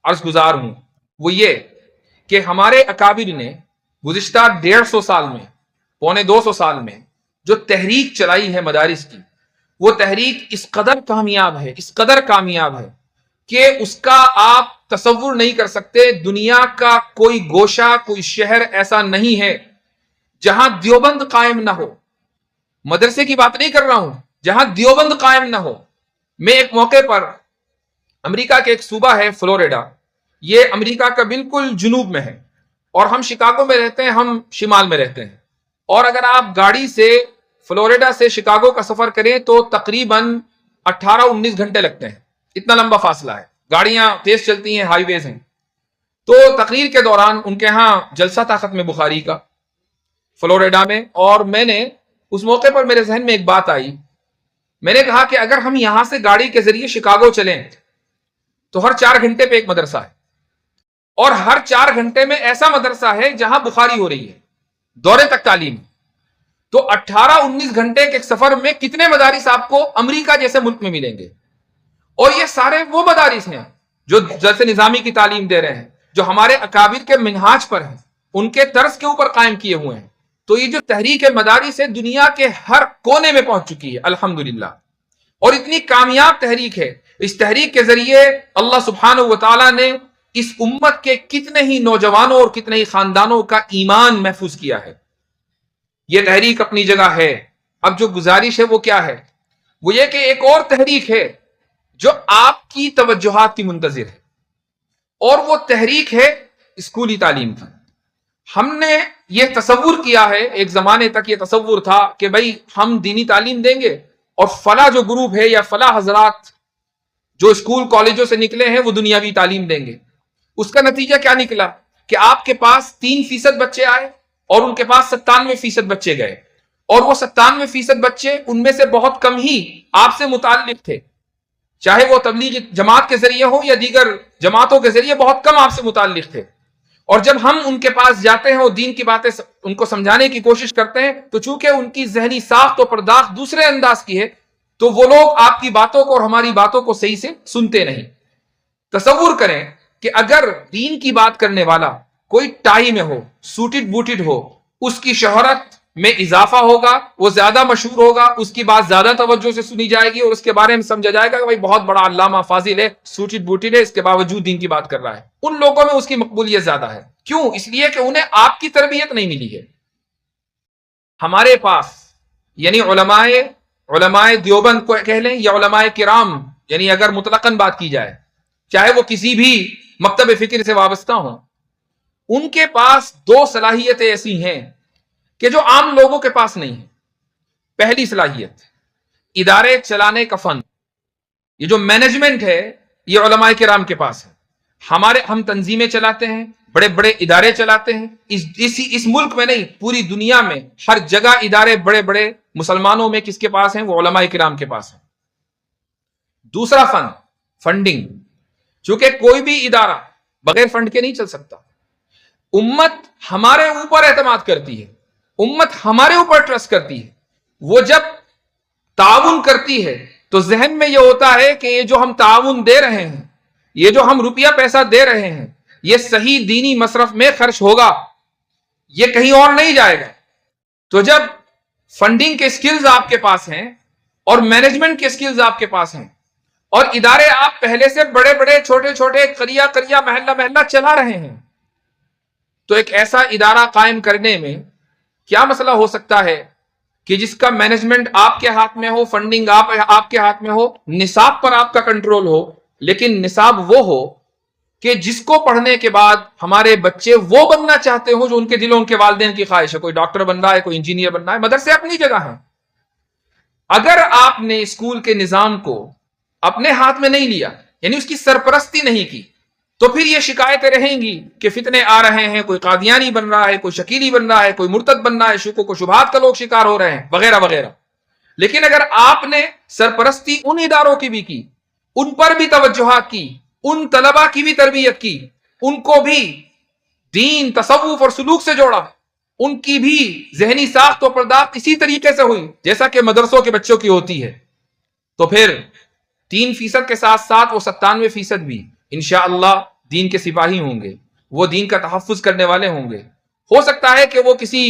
عرض گزار ہوں، وہ یہ کہ ہمارے اکابر نے گزشتہ 150 سال میں، پونے 200 سال میں جو تحریک چلائی ہے مدارس کی، وہ تحریک اس قدر کامیاب ہے، اس قدر کامیاب ہے کہ اس کا آپ تصور نہیں کر سکتے۔ دنیا کا کوئی گوشہ، کوئی شہر ایسا نہیں ہے جہاں دیوبند قائم نہ ہو۔ مدرسے کی بات نہیں کر رہا ہوں، جہاں دیوبند قائم نہ ہو۔ میں ایک موقع پر امریکہ کے ایک صوبہ ہے فلوریڈا، یہ امریکہ کا بالکل جنوب میں ہے، اور ہم شکاگو میں رہتے ہیں، ہم شمال میں رہتے ہیں، اور اگر آپ گاڑی سے فلوریڈا سے شکاگو کا سفر کریں تو تقریباً 18-19 گھنٹے لگتے ہیں، اتنا لمبا فاصلہ ہے، گاڑیاں تیز چلتی ہیں، ہائی ویز ہیں۔ تو تقریر کے دوران ان کے ہاں جلسہ تھا ختم بخاری کا فلوریڈا میں، اور میں نے اس موقع پر میرے ذہن میں ایک بات آئی، میں نے کہا کہ اگر ہم یہاں سے گاڑی کے ذریعے شکاگو چلیں تو ہر 4 گھنٹے پہ ایک مدرسہ ہے، اور ہر 4 گھنٹے میں ایسا مدرسہ ہے جہاں بخاری ہو رہی ہے، دورے تک تعلیم۔ تو 18-19 گھنٹے کے سفر میں کتنے مدارس آپ کو امریکہ جیسے ملک میں ملیں گے؟ اور یہ سارے وہ مدارس ہیں جو جلسے نظامی کی تعلیم دے رہے ہیں، جو ہمارے اکابر کے منہاج پر ہیں، ان کے طرز کے اوپر قائم کیے ہوئے ہیں۔ تو یہ جو تحریک مدارس ہے دنیا کے ہر کونے میں پہنچ چکی ہے الحمدللہ، اور اتنی کامیاب تحریک ہے۔ اس تحریک کے ذریعے اللہ سبحانہ و تعالیٰ نے اس امت کے کتنے ہی نوجوانوں اور کتنے ہی خاندانوں کا ایمان محفوظ کیا ہے۔ یہ تحریک اپنی جگہ ہے۔ اب جو گزارش ہے وہ کیا ہے؟ وہ یہ کہ ایک اور تحریک ہے جو آپ کی توجہات کی منتظر ہے، اور وہ تحریک ہے اسکولی تعلیم کی۔ ہم نے یہ تصور کیا ہے، ایک زمانے تک یہ تصور تھا کہ بھئی ہم دینی تعلیم دیں گے اور فلاں جو گروپ ہے یا فلاں حضرات جو اسکول کالجوں سے نکلے ہیں وہ دنیاوی تعلیم دیں گے۔ اس کا نتیجہ کیا نکلا کہ آپ کے پاس 3% بچے آئے اور ان کے پاس 97% بچے گئے، اور وہ 97% بچے ان میں سے بہت کم ہی آپ سے متعلق تھے، چاہے وہ تبلیغ جماعت کے ذریعے ہو یا دیگر جماعتوں کے ذریعے، بہت کم آپ سے متعلق تھے۔ اور جب ہم ان کے پاس جاتے ہیں اور دین کی باتیں ان کو سمجھانے کی کوشش کرتے ہیں تو چونکہ ان کی ذہنی ساخت و پرداخت دوسرے انداز کی ہے، تو وہ لوگ آپ کی باتوں کو اور ہماری باتوں کو صحیح سے سنتے نہیں۔ تصور کریں کہ اگر دین کی بات کرنے والا کوئی ٹائی میں ہو، سوٹڈ بوٹڈ ہو، اس کی شہرت میں اضافہ ہوگا، وہ زیادہ مشہور ہوگا، اس کی بات زیادہ توجہ سے سنی جائے گی، اور اس کے بارے میں سمجھا جائے گا کہ بھائی بہت بڑا علامہ فاضل ہے، سوٹڈ بوٹڈ ہے، اس کے باوجود دین کی بات کر رہا ہے۔ ان لوگوں میں اس کی مقبولیت زیادہ ہے۔ کیوں؟ اس لیے کہ انہیں آپ کی تربیت نہیں ملی ہے۔ ہمارے پاس یعنی علماء دیوبند کو کہہ لیں یا علماء کرام، یعنی اگر مطلقاً بات کی جائے، چاہے وہ کسی بھی مکتب فکر سے وابستہ ہوں، ان کے پاس 2 صلاحیتیں ایسی ہیں کہ جو عام لوگوں کے پاس نہیں ہیں۔ پہلی صلاحیت، ادارے چلانے کا فن، یہ جو مینجمنٹ ہے یہ علماء کرام کے پاس ہے۔ ہم تنظیمیں چلاتے ہیں، بڑے بڑے ادارے چلاتے ہیں، اس ملک میں نہیں، پوری دنیا میں ہر جگہ ادارے بڑے بڑے مسلمانوں میں کس کے پاس ہیں؟ وہ علماء کرام کے پاس ہیں۔ دوسرا فن، فنڈنگ، چونکہ کوئی بھی ادارہ بغیر فنڈ کے نہیں چل سکتا۔ امت ہمارے اوپر اعتماد کرتی ہے، امت ہمارے اوپر ٹرسٹ کرتی ہے۔ وہ جب تعاون کرتی ہے تو ذہن میں یہ ہوتا ہے کہ یہ جو ہم تعاون دے رہے ہیں، یہ جو ہم روپیہ پیسہ دے رہے ہیں، یہ صحیح دینی مصرف میں خرچ ہوگا، یہ کہیں اور نہیں جائے گا۔ تو جب فنڈنگ کے سکلز آپ کے پاس ہیں اور مینجمنٹ کے سکلز آپ کے پاس ہیں، اور ادارے آپ پہلے سے بڑے بڑے چھوٹے چھوٹے قریہ محلہ محلہ چلا رہے ہیں، تو ایک ایسا ادارہ قائم کرنے میں کیا مسئلہ ہو سکتا ہے کہ جس کا مینجمنٹ آپ کے ہاتھ میں ہو، فنڈنگ آپ کے ہاتھ میں ہو، نصاب پر آپ کا کنٹرول ہو، لیکن نصاب وہ ہو کہ جس کو پڑھنے کے بعد ہمارے بچے وہ بننا چاہتے ہوں جو ان کے دلوں، ان کے والدین کی خواہش ہے۔ کوئی ڈاکٹر بن رہا ہے، کوئی انجینئر بن رہا ہے، مدرسے اپنی جگہ ہیں۔ اگر آپ نے اسکول کے نظام کو اپنے ہاتھ میں نہیں لیا، یعنی اس کی سرپرستی نہیں کی، تو پھر یہ شکایتیں رہیں گی کہ فتنے آ رہے ہیں، کوئی قادیانی بن رہا ہے، کوئی شکیلی بن رہا ہے، کوئی مرتد بن رہا ہے، شکوک و شبہات کا لوگ شکار ہو رہے ہیں، وغیرہ وغیرہ۔ لیکن اگر آپ نے سرپرستی ان اداروں کی بھی کی، ان پر بھی توجہات کی، ان طلبہ کی بھی تربیت کی، ان کو بھی دین، تصوف اور سلوک سے جوڑا، ان کی بھی ذہنی ساخت و پرداخت اسی طریقے سے ہوئی جیسا کہ مدرسوں کے بچوں کی ہوتی ہے، تو پھر 3% کے ساتھ ساتھ وہ 97% بھی انشاءاللہ دین کے سپاہی ہوں گے، وہ دین کا تحفظ کرنے والے ہوں گے۔ ہو سکتا ہے کہ وہ کسی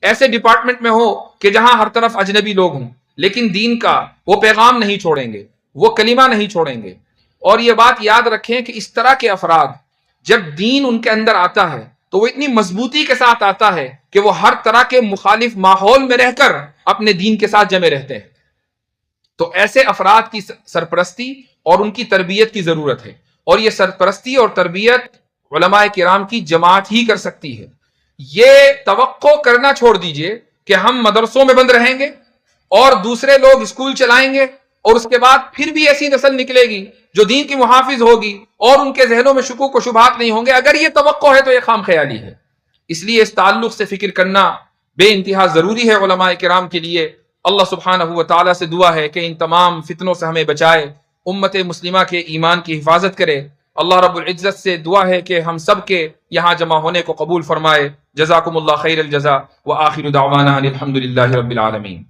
ایسے ڈپارٹمنٹ میں ہو کہ جہاں ہر طرف اجنبی لوگ ہوں، لیکن دین کا وہ پیغام نہیں چھوڑیں گے، وہ کلمہ نہیں چھوڑیں گے۔ اور یہ بات یاد رکھیں کہ اس طرح کے افراد جب دین ان کے اندر آتا ہے تو وہ اتنی مضبوطی کے ساتھ آتا ہے کہ وہ ہر طرح کے مخالف ماحول میں رہ کر اپنے دین کے ساتھ جمے رہتے ہیں۔ تو ایسے افراد کی سرپرستی اور ان کی تربیت کی ضرورت ہے، اور یہ سرپرستی اور تربیت علماء کرام کی جماعت ہی کر سکتی ہے۔ یہ توقع کرنا چھوڑ دیجئے کہ ہم مدرسوں میں بند رہیں گے اور دوسرے لوگ اسکول چلائیں گے اور اس کے بعد پھر بھی ایسی نسل نکلے گی جو دین کی محافظ ہوگی اور ان کے ذہنوں میں شکوک و شبہات نہیں ہوں گے۔ اگر یہ توقع ہے تو یہ خام خیالی ہے۔ اس لیے اس تعلق سے فکر کرنا بے انتہا ضروری ہے علماء کرام کے لیے۔ اللہ سبحانہ و تعالیٰ سے دعا ہے کہ ان تمام فتنوں سے ہمیں بچائے، امت مسلمہ کے ایمان کی حفاظت کرے۔ اللہ رب العزت سے دعا ہے کہ ہم سب کے یہاں جمع ہونے کو قبول فرمائے۔ جزاکم اللہ خیر الجزا وآخر دعوانا الحمد للہ رب العالمین۔